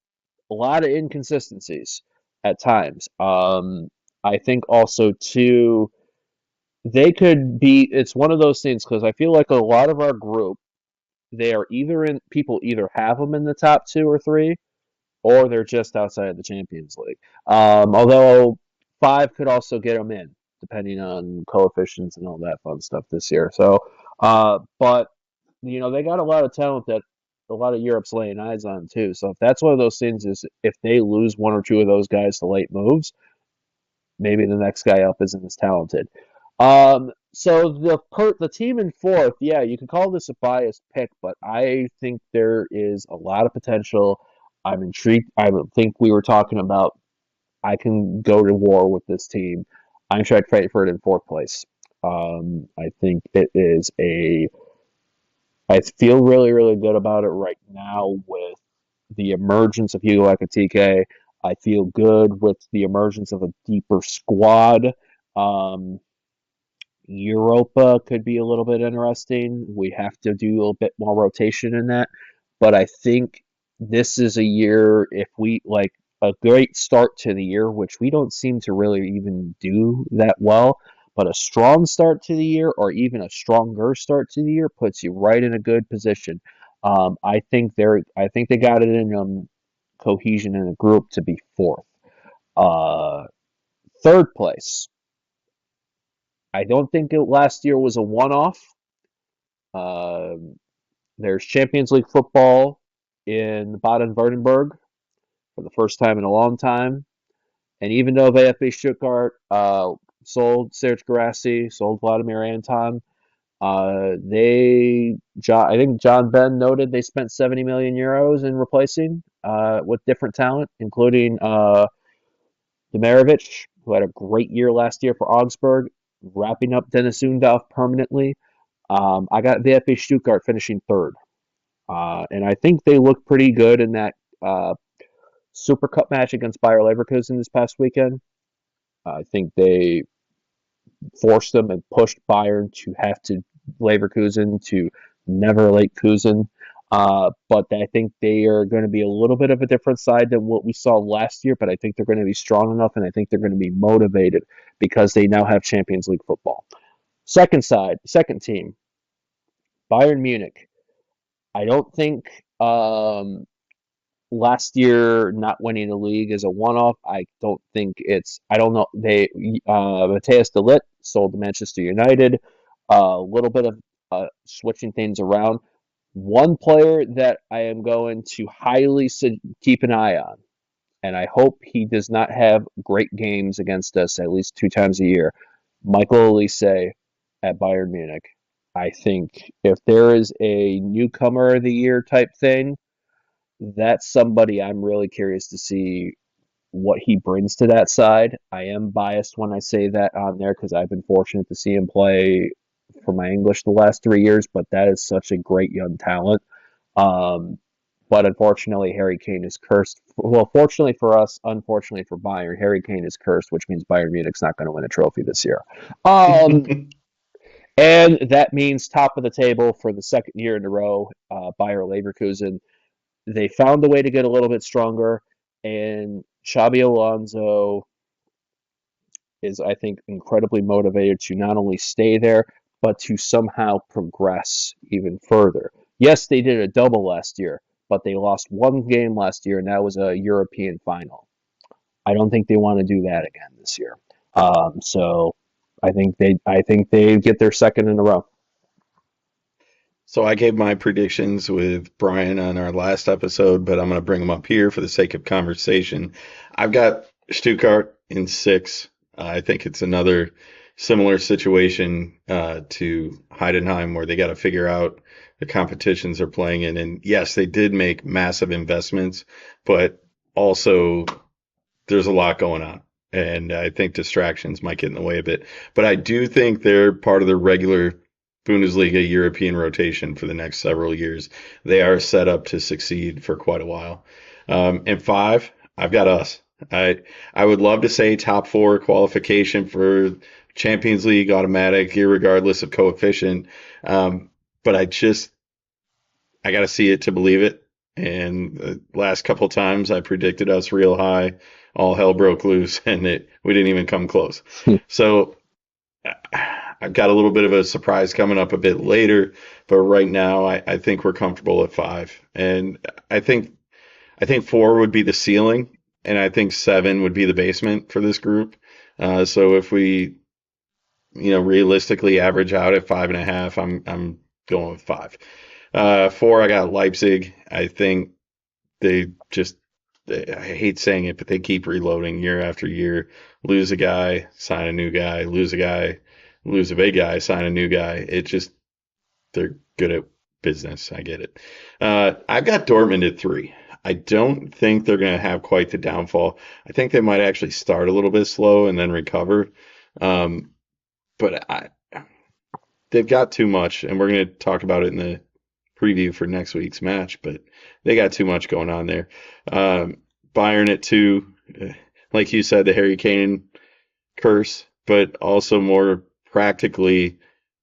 a lot of inconsistencies at times. I think also too they could be. It's one of those things because I feel like a lot of our group they are either in people either have them in the top two or three, or they're just outside the Champions League. Although five could also get them in, depending on coefficients and all that fun stuff this year. So, but they got a lot of talent that a lot of Europe's laying eyes on too. So if that's one of those things is if they lose one or two of those guys to late moves, maybe the next guy up isn't as talented. So the team in fourth, yeah, you could call this a biased pick, but I think there is a lot of potential. I'm intrigued. I think we were talking about I can go to war with this team. Eintracht Frankfurt in fourth place. I think it is a. I feel really, really good about it right now with the emergence of Hugo Ekitike. I feel good with the emergence of a deeper squad. Um, Europa could be a little bit interesting. We have to do a little bit more rotation in that. But I think this is a year, if we like a great start to the year, which we don't seem to really even do that well, but a strong start to the year or even a stronger start to the year puts you right in a good position. I think they got it in cohesion in the group to be fourth. Uh, third place. I don't think last year was a one-off. Uh, there's Champions League football in Baden-Württemberg for the first time in a long time. And even though VfB Stuttgart sold Serge Garassi, sold Vladimir Anton, I think John Ben noted they spent 70 million euros in replacing with different talent, including Demirovic, who had a great year last year for Augsburg, wrapping up Dennis Undorf permanently. I got VfB Stuttgart finishing third. And I think they look pretty good in that Super Cup match against Bayer Leverkusen this past weekend. I think they forced them and pushed Bayern to have to Leverkusen to never Leverkusen. But I think they are going to be a little bit of a different side than what we saw last year. But I think they're going to be strong enough, and I think they're going to be motivated because they now have Champions League football. Second team, Bayern Munich. I don't think last year not winning the league is a one-off. I don't think it's. I don't know. Matthias de Ligt sold to Manchester United. A little bit of switching things around. One player that I am going to highly keep an eye on, and I hope he does not have great games against us at least 2 times a year. Michael Elise at Bayern Munich. I think if there is a newcomer of the year type thing, that's somebody I'm really curious to see what he brings to that side. I am biased when I say that on there because I've been fortunate to see him play for my English the last 3 years, but that is such a great young talent. But unfortunately, Harry Kane is cursed. Well, fortunately for us, unfortunately for Bayern, Harry Kane is cursed, which means Bayern Munich's not going to win a trophy this year. And that means top of the table for the second year in a row, Bayer Leverkusen. They found a way to get a little bit stronger, and Xabi Alonso is, I think, incredibly motivated to not only stay there, but to somehow progress even further. Yes, they did a double last year, but they lost one game last year, and that was a European final. I don't think they want to do that again this year. So I think they get their second in a row. So I gave my predictions with Brian on our last episode, but I'm going to bring them up here for the sake of conversation. I've got Stuttgart in 6. I think it's another similar situation to Heidenheim where they got to figure out the competitions they're playing in. And yes, they did make massive investments, but also there's a lot going on. And I think distractions might get in the way a bit. But I do think they're part of the regular Bundesliga European rotation for the next several years. They are set up to succeed for quite a while. And 5, I've got us. I would love to say top 4 qualification for Champions League automatic, irregardless of coefficient. But I got to see it to believe it. And the last couple times I predicted us real high, all hell broke loose, and we didn't even come close. So I've got a little bit of a surprise coming up a bit later, but right now I think we're comfortable at 5. And I think 4 would be the ceiling, and I think 7 would be the basement for this group. So if we, realistically average out at 5.5, I'm going with 5. 4, I got Leipzig. I think they just, I hate saying it, but they keep reloading year after year. Lose a guy, sign a new guy. Lose a guy, lose a big guy, sign a new guy. It just, they're good at business. I get it. I've got Dortmund at 3. I don't think they're going to have quite the downfall. I think they might actually start a little bit slow and then recover. But they've got too much, and we're going to talk about it in the preview for next week's match, but they got too much going on there. Bayern at 2, like you said, the Harry Kane curse, but also more practically,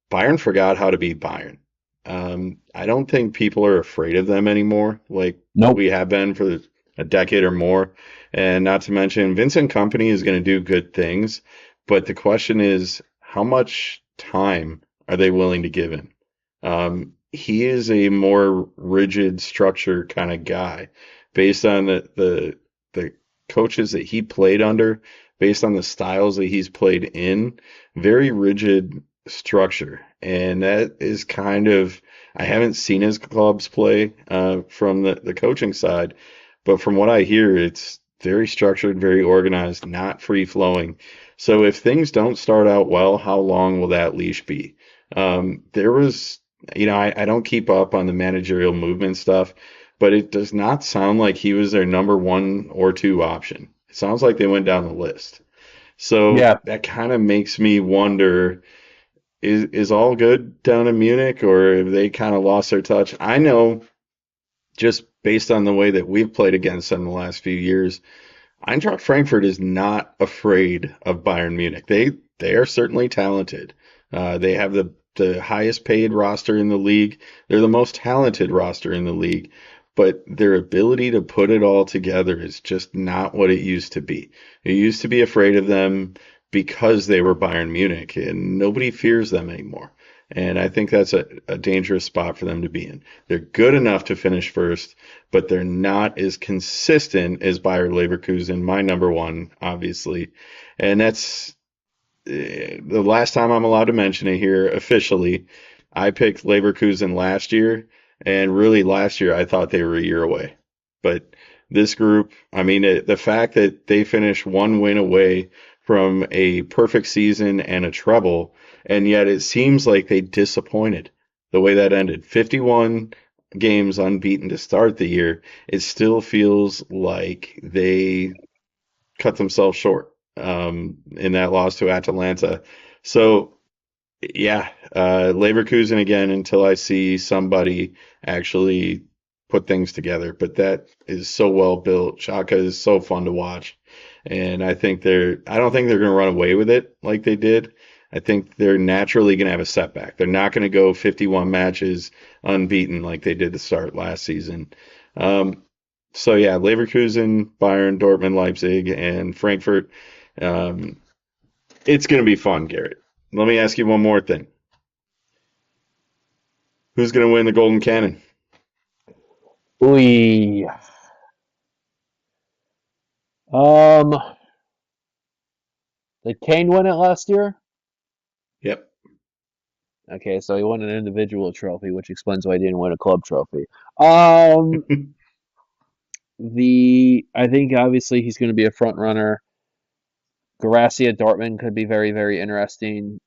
Bayern forgot how to beat Bayern. I don't think people are afraid of them anymore, like Nope. we have been for a decade or more. And not to mention, Vincent Kompany is going to do good things, but the question is, how much time are they willing to give him? He is a more rigid structure kind of guy, based on the coaches that he played under, based on the styles that he's played in, very rigid structure. And that is kind of, I haven't seen his clubs play from the coaching side, but from what I hear, it's very structured, very organized, not free flowing. So if things don't start out well, how long will that leash be? There was, I don't keep up on the managerial movement stuff, but it does not sound like he was their number 1 or 2 option. It sounds like they went down the list. So Yeah. that kind of makes me wonder, is all good down in Munich, or have they kind of lost their touch? I know, just based on the way that we've played against them the last few years, Eintracht Frankfurt is not afraid of Bayern Munich. They are certainly talented. They have the highest paid roster in the league. They're the most talented roster in the league, but their ability to put it all together is just not what it used to be. It used to be afraid of them because they were Bayern Munich, and nobody fears them anymore. And I think that's a dangerous spot for them to be in. They're good enough to finish first, but they're not as consistent as Bayer Leverkusen, my number 1, obviously. And that's the last time I'm allowed to mention it here officially. I picked Leverkusen last year, and really last year I thought they were a year away. But this group, I mean, the fact that they finished 1 win away from a perfect season and a treble, and yet it seems like they disappointed the way that ended. 51 games unbeaten to start the year. It still feels like they cut themselves short in that loss to Atalanta. So, yeah, Leverkusen again until I see somebody actually put things together. But that is so well built. Schalke is so fun to watch. And I don't think they're going to run away with it like they did. I think they're naturally going to have a setback. They're not going to go 51 matches unbeaten like they did to start last season. So yeah, Leverkusen, Bayern, Dortmund, Leipzig, and Frankfurt. It's going to be fun, Garrett. Let me ask you one more thing. Who's going to win the Golden Cannon? Ooh. Did Kane win it last year? Yep. Okay, so he won an individual trophy, which explains why he didn't win a club trophy. I think obviously he's going to be a front runner. Guirassy at Dortmund could be very, very interesting.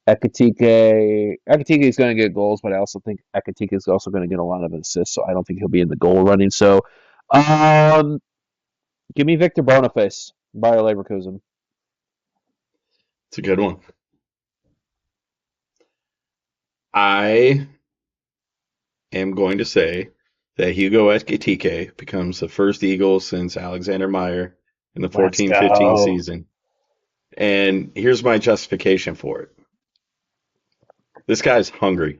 Ekitike is going to get goals, but I also think Ekitike is also going to get a lot of assists, so I don't think he'll be in the goal running. So, give me Victor Boniface, Bayer Leverkusen. It's a good one. I am going to say that Hugo Ekitike becomes the first Eagle since Alexander Meyer in the 14-15 season. And here's my justification for it. This guy's hungry.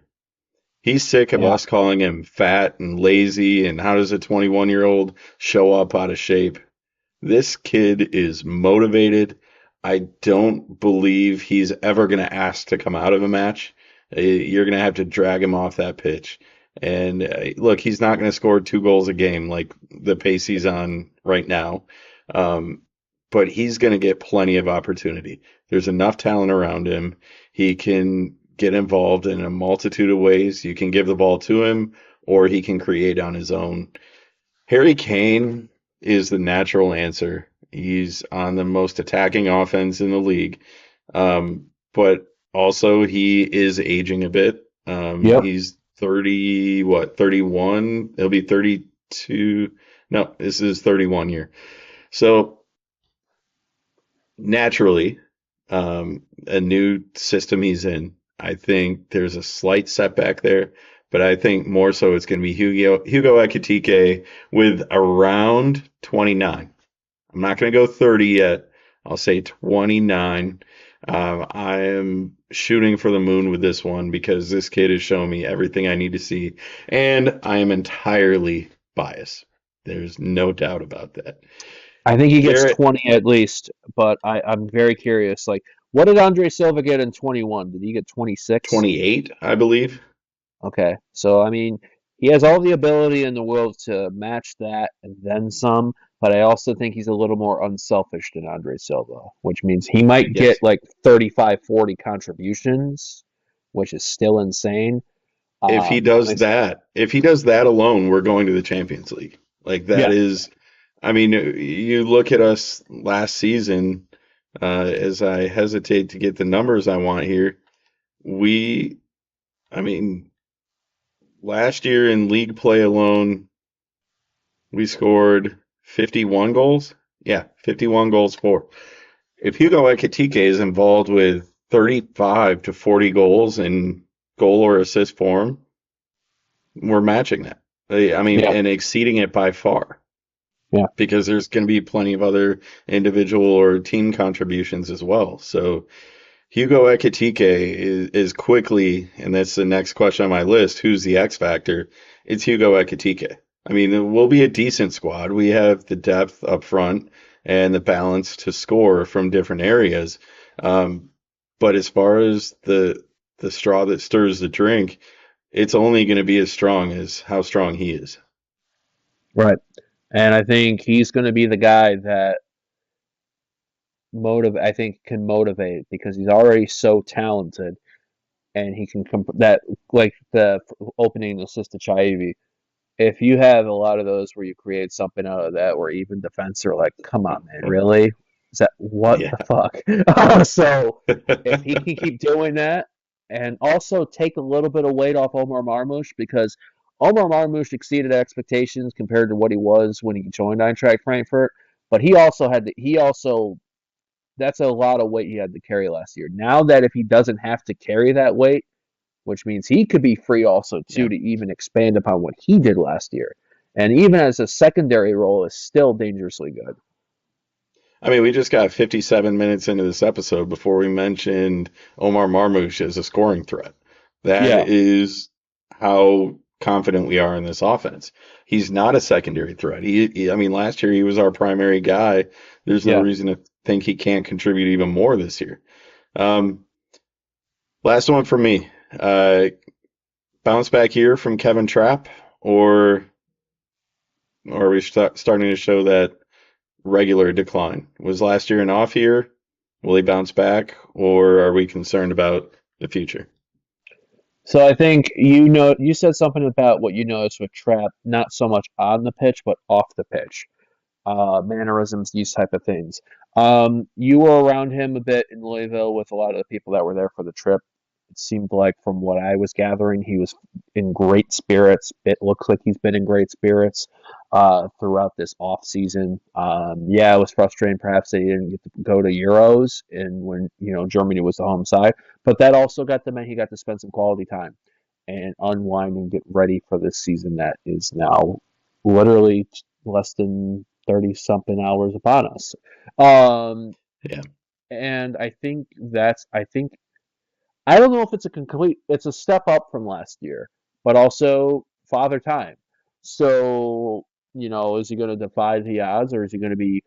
He's sick of Yeah. us calling him fat and lazy, and how does a 21-year-old show up out of shape? This kid is motivated. I don't believe he's ever going to ask to come out of a match. You're going to have to drag him off that pitch. And look, he's not going to score 2 goals a game like the pace he's on right now. Um, but he's going to get plenty of opportunity. There's enough talent around him. He can get involved in a multitude of ways. You can give the ball to him, or he can create on his own. Harry Kane is the natural answer. He's on the most attacking offense in the league. But also he is aging a bit. Yep. He's 30, what, 31? He'll be 32. No, this is 31 year. So naturally, a new system he's in. I think there's a slight setback there, but I think more so it's going to be Hugo Ekitike with around 29. I'm not going to go 30 yet. I'll say 29. I am shooting for the moon with this one because this kid has shown me everything I need to see, and I am entirely biased. There's no doubt about that. I think he gets Garrett, 20 at least, but I'm very curious. Like, what did Andre Silva get in 21? Did he get 26? 28, I believe. Okay, so I mean, he has all the ability in the world to match that and then some, but I also think he's a little more unselfish than Andre Silva, which means he might get Yes. like 35, 40 contributions, which is still insane. And If he does that alone, we're going to the Champions League. Like that yeah, is, I mean, you look at us last season, as I hesitate to get the numbers I want here. We, I mean, last year in league play alone, we scored 51 goals. Yeah, 51 goals for. If Hugo Ekitike is involved with 35 to 40 goals in goal or assist form, we're matching that. I mean, yeah, and exceeding it by far yeah. because there's going to be plenty of other individual or team contributions as well. So Hugo Ekitike is quickly, and that's the next question on my list. Who's the X factor? It's Hugo Ekitike. I mean, we'll be a decent squad. We have the depth up front and the balance to score from different areas. Um, but as far as the straw that stirs the drink, it's only going to be as strong as how strong he is. Right. And I think he's going to be the guy that I think can motivate because he's already so talented and he can that like the opening assist to Chaivi. If you have a lot of those where you create something out of that, where even defense are like, "Come on, man, really? Is that what Yeah. the fuck?" So if he can keep doing that, and also take a little bit of weight off Omar Marmoush because Omar Marmoush exceeded expectations compared to what he was when he joined Eintracht Frankfurt, but he also that's a lot of weight he had to carry last year. Now that if he doesn't have to carry that weight, which means he could be free also too Yeah. to even expand upon what he did last year. And even as a secondary role is still dangerously good. I mean, we just got 57 minutes into this episode before we mentioned Omar Marmoush as a scoring threat. That Yeah, is how confident we are in this offense. He's not a secondary threat. I mean, last year he was our primary guy. There's no yeah. reason to think he can't contribute even more this year. Um, Last one for me. Bounce back here from Kevin Trapp, or are we starting to show that regular decline? Was last year an off year? Will he bounce back, or are we concerned about the future? So I think you said something about what you noticed with Trap, not so much on the pitch, but off the pitch. Mannerisms, these type of things. You were around him a bit in Louisville with a lot of the people that were there for the trip. It seemed like, from what I was gathering, he was in great spirits. It looks like he's been in great spirits throughout this off season. Yeah, it was frustrating perhaps that he didn't get to go to Euros and when Germany was the home side, but that also meant he got to spend some quality time and unwind and get ready for this season that is now literally less than 30 something hours upon us. Um, Yeah. and I think I don't know if it's a step up from last year, but also father time. So, is he going to defy the odds, or is he going to be?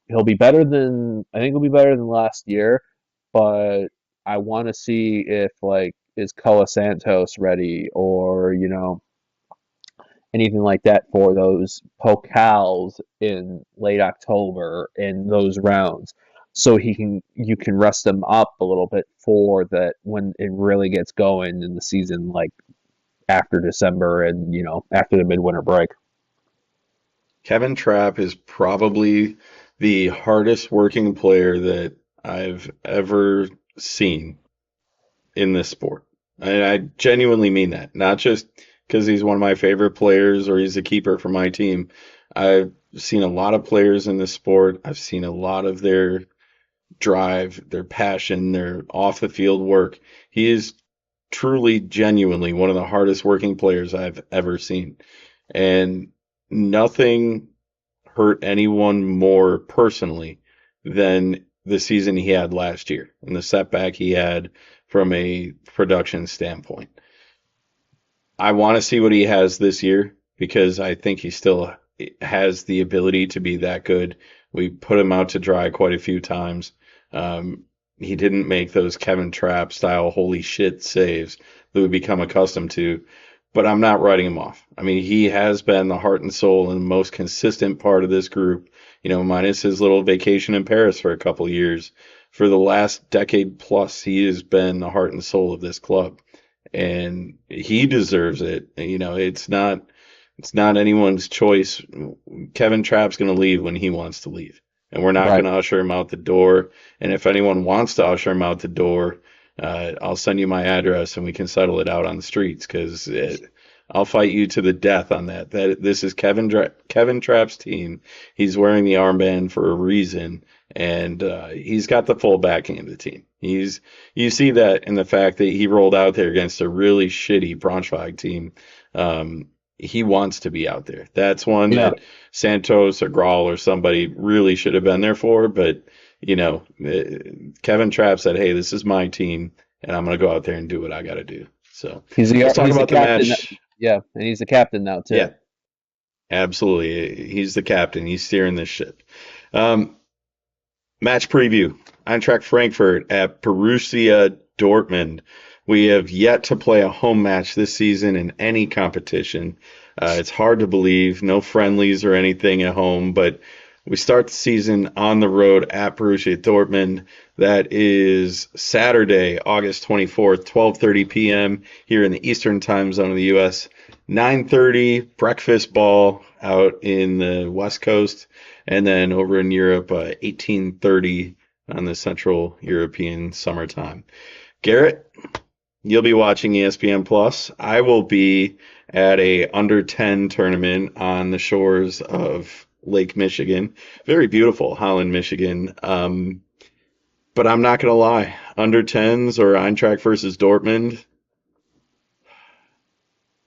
He'll be better than I think he'll be better than last year, but I want to see if like is Coa Santos ready, or anything like that for those Pokals in late October in those rounds. So you can rest him up a little bit for that when it really gets going in the season, like after December and after the midwinter break. Kevin Trapp is probably the hardest working player that I've ever seen in this sport. And I genuinely mean that, not just because he's one of my favorite players or he's a keeper for my team. I've seen a lot of players in this sport. I've seen a lot of their drive, their passion, their off the field work. He is truly, genuinely one of the hardest working players I've ever seen. And nothing hurt anyone more personally than the season he had last year and the setback he had from a production standpoint. I want to see what he has this year because I think he still has the ability to be that good. We put him out to dry quite a few times. He didn't make those Kevin Trapp style holy shit saves that we've become accustomed to, but I'm not writing him off. I mean, he has been the heart and soul and most consistent part of this group, minus his little vacation in Paris for a couple of years. For the last decade plus, he has been the heart and soul of this club, and he deserves it. It's not anyone's choice. Kevin Trapp's going to leave when he wants to leave, and we're not Right. going to usher him out the door. And if anyone wants to usher him out the door, I'll send you my address and we can settle it out on the streets because I'll fight you to the death on that. That this is Kevin Trapp's team. He's wearing the armband for a reason, and he's got the full backing of the team. You see that in the fact that he rolled out there against a really shitty Braunschweig team. He wants to be out there. That's one Yeah. that Santos or Grawl or somebody really should have been there for, but Kevin Trapp said, "Hey, this is my team, and I'm going to go out there and do what I got to do." So let's talk He's the about the captain. match. Yeah, and he's the captain now too. Yeah, absolutely. He's the captain. He's steering this ship. Um, Match preview. Eintracht Frankfurt at Borussia Dortmund. We have yet to play a home match this season in any competition. It's hard to believe. No friendlies or anything at home, but we start the season on the road at Borussia Dortmund. That is Saturday, August 24th, 12:30 p.m. here in the Eastern Time Zone of the U.S. 9:30 breakfast ball out in the West Coast, and then over in Europe, 18:30 on the Central European summertime. Garrett, you'll be watching ESPN Plus. I will be at a under 10 tournament on the shores of Lake Michigan. Very beautiful, Holland, Michigan. But I'm not going to lie. Under 10s or Eintracht versus Dortmund,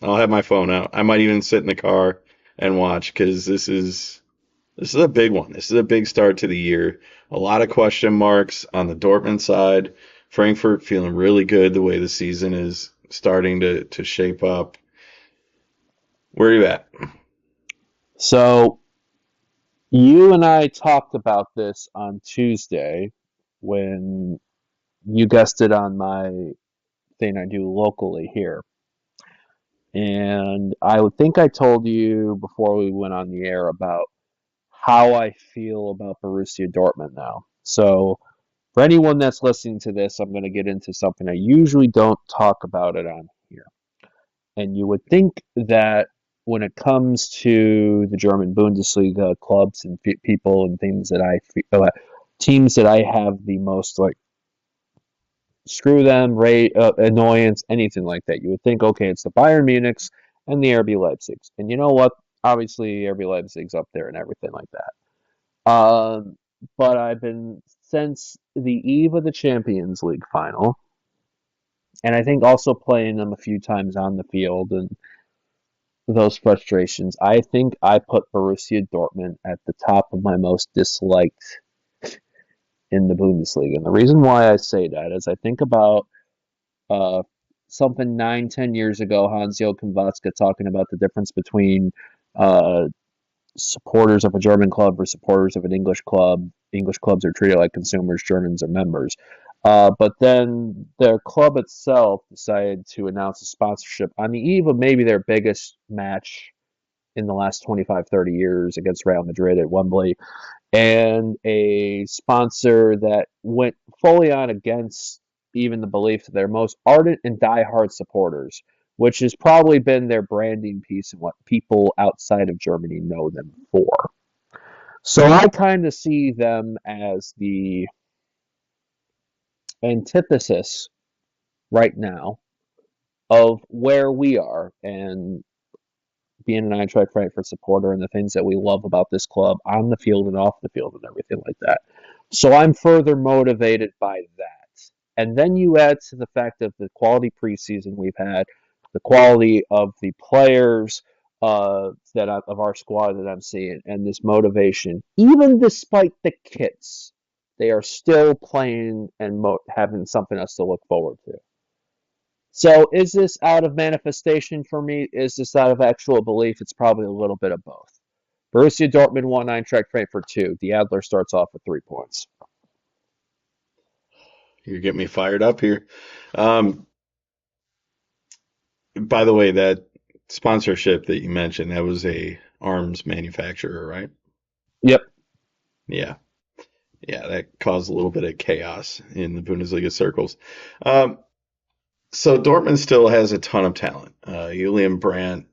I'll have my phone out. I might even sit in the car and watch because this is a big one. This is a big start to the year. A lot of question marks on the Dortmund side. Frankfurt feeling really good the way the season is starting to shape up. Where are you at? So you and I talked about this on Tuesday when you guessed it on my thing I do locally here. And I would think I told you before we went on the air about how I feel about Borussia Dortmund now. So for anyone that's listening to this, I'm going to get into something I usually don't talk about it on here. And you would think that when it comes to the German Bundesliga clubs and people and things that teams that I have the most like screw them, rate, annoyance, anything like that. You would think, okay, it's the Bayern Munichs and the RB Leipzigs. And you know what? Obviously, RB Leipzig's up there and everything like that. But I've been, since the eve of the Champions League final, and I think also playing them a few times on the field and those frustrations, I think I put Borussia Dortmund at the top of my most disliked in the Bundesliga. And the reason why I say that is I think about something 9, 10 years ago, Hans-Joachim Watzke talking about the difference between uh, supporters of a German club versus supporters of an English club. English clubs are treated like consumers, Germans are members. But then their club itself decided to announce a sponsorship on the eve of maybe their biggest match in the last 25, 30 years against Real Madrid at Wembley, and a sponsor that went fully on against even the belief of their most ardent and diehard supporters, which has probably been their branding piece and what people outside of Germany know them for. So I kind of see them as the antithesis right now of where we are and being an Eintracht Frankfurt supporter and the things that we love about this club on the field and off the field and everything like that. So I'm further motivated by that. And then you add to the fact of the quality preseason we've had, the quality of the players of our squad that I'm seeing, and this motivation. Even despite the kits, they are still playing and having something else to look forward to. So is this out of manifestation for me? Is this out of actual belief? It's probably a little bit of both. Borussia Dortmund 1, Eintracht Frankfurt 2. The Adler starts off with 3 points. You're getting me fired up here. By the way, that sponsorship that you mentioned, that was a arms manufacturer, right? Yep. Yeah. Yeah, that caused a little bit of chaos in the Bundesliga circles. So Dortmund still has a ton of talent. Julian Brandt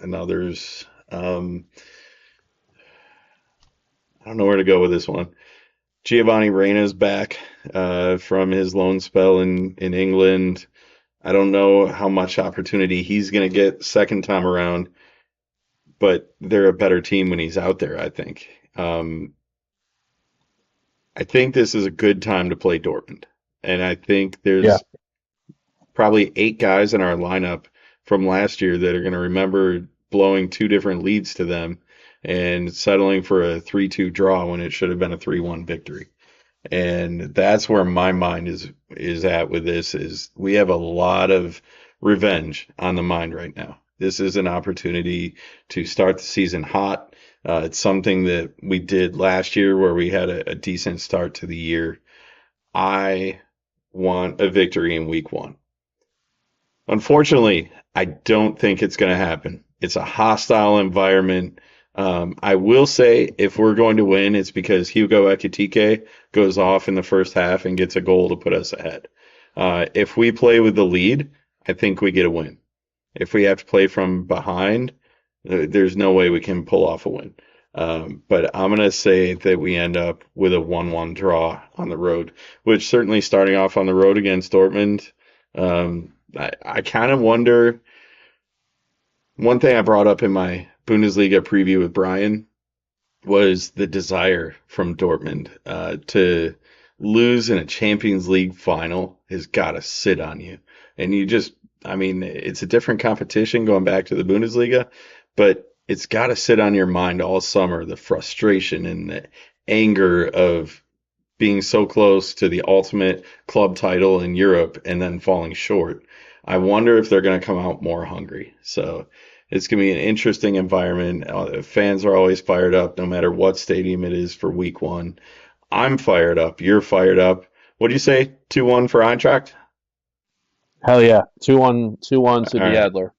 and others. I don't know where to go with this one. Giovanni Reina's back from his loan spell in England. I don't know how much opportunity he's going to get second time around, but they're a better team when he's out there, I think. I think this is a good time to play Dortmund. And I think there's probably 8 guys in our lineup from last year that are going to remember blowing 2 different leads to them and settling for a 3-2 draw when it should have been a 3-1 victory. And that's where my mind is at with this. Is we have a lot of revenge on the mind right now. This is an opportunity to start the season hot. It's something that we did last year where we had a decent start to the year. I want a victory in week 1. Unfortunately, I don't think it's going to happen. It's a hostile environment. I will say if we're going to win, it's because Hugo Ekitike goes off in the first half and gets a goal to put us ahead. If we play with the lead, I think we get a win. If we have to play from behind, there's no way we can pull off a win. But I'm going to say that we end up with a 1-1 draw on the road, which certainly starting off on the road against Dortmund, I kind of wonder. One thing I brought up in my Bundesliga preview with Brian was the desire from Dortmund to lose in a Champions League final has got to sit on you. And it's a different competition going back to the Bundesliga, but it's got to sit on your mind all summer, the frustration and the anger of being so close to the ultimate club title in Europe and then falling short. I wonder if they're going to come out more hungry. So it's going to be an interesting environment. Fans are always fired up no matter what stadium it is for week 1. I'm fired up. You're fired up. What do you say? 2-1 for Eintracht? Hell yeah. 2-1 to the Adler.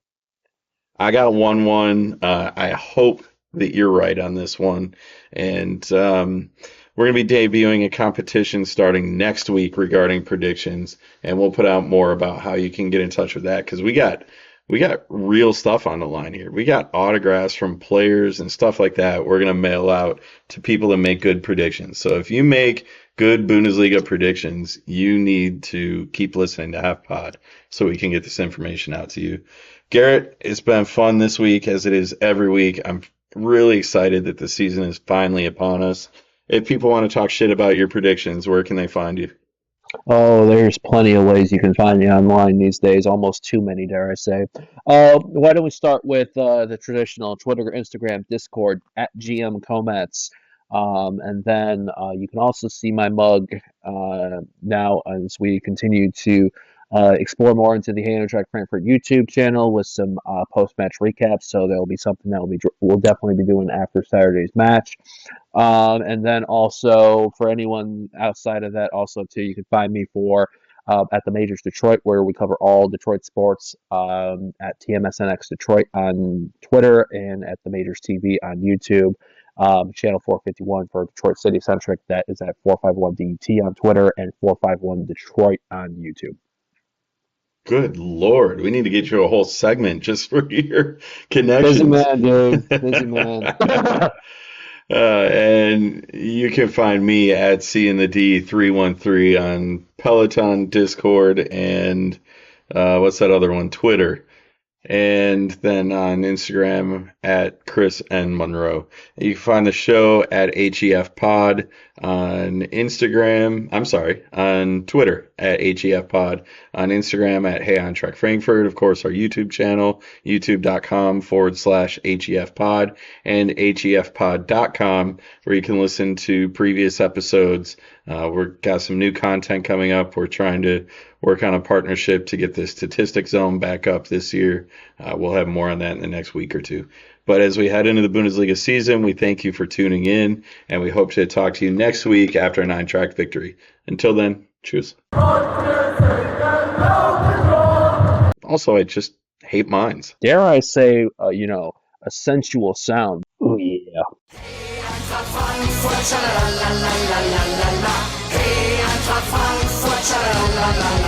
I got 1-1. I hope that you're right on this one. And we're going to be debuting a competition starting next week regarding predictions, and we'll put out more about how you can get in touch with that because we got real stuff on the line here. We got autographs from players and stuff like that we're going to mail out to people that make good predictions. So if you make good Bundesliga predictions, you need to keep listening to HEFpod so we can get this information out to you. Garrett, it's been fun this week as it is every week. I'm really excited that the season is finally upon us. If people want to talk shit about your predictions, where can they find you? Oh, there's plenty of ways you can find me online these days. Almost too many, dare I say. Why don't we start with the traditional Twitter, Instagram, Discord at GM Comets. And then you can also see my mug now as we continue to explore more into the Eintracht Frankfurt YouTube channel with some post-match recaps. So there will be something that we'll definitely be doing after Saturday's match. And then also for anyone outside of that, also too, you can find me at the Majors Detroit, where we cover all Detroit sports, at TMSNX Detroit on Twitter and at the Majors TV on YouTube. Channel 451 for Detroit City Centric. That is at 451 DET on Twitter and 451 Detroit on YouTube. Good Lord, we need to get you a whole segment just for your connections. Busy man, dude. Busy man. And you can find me at C in the D 313 on Peloton, Discord, and what's that other one? Twitter. And then on Instagram at Chris N. Monroe. You can find the show at HEFpod on Instagram. On Twitter at HEFpod. On Instagram at Hey Eintracht Frankfurt. Of course, our YouTube channel, youtube.com/HEFpod, and HEFpod.com, where you can listen to previous episodes. We've got some new content coming up. We're trying to work on a partnership to get the statistic zone back up this year. We'll have more on that in the next week or two. But as we head into the Bundesliga season, we thank you for tuning in, and we hope to talk to you next week after an Eintracht victory. Until then, cheers. Also, I just hate mines. Dare I say, a sensual sound. Oh, yeah. Frankfurt, la la la la la la la. Hey, Eintracht Frankfurt, la la la la.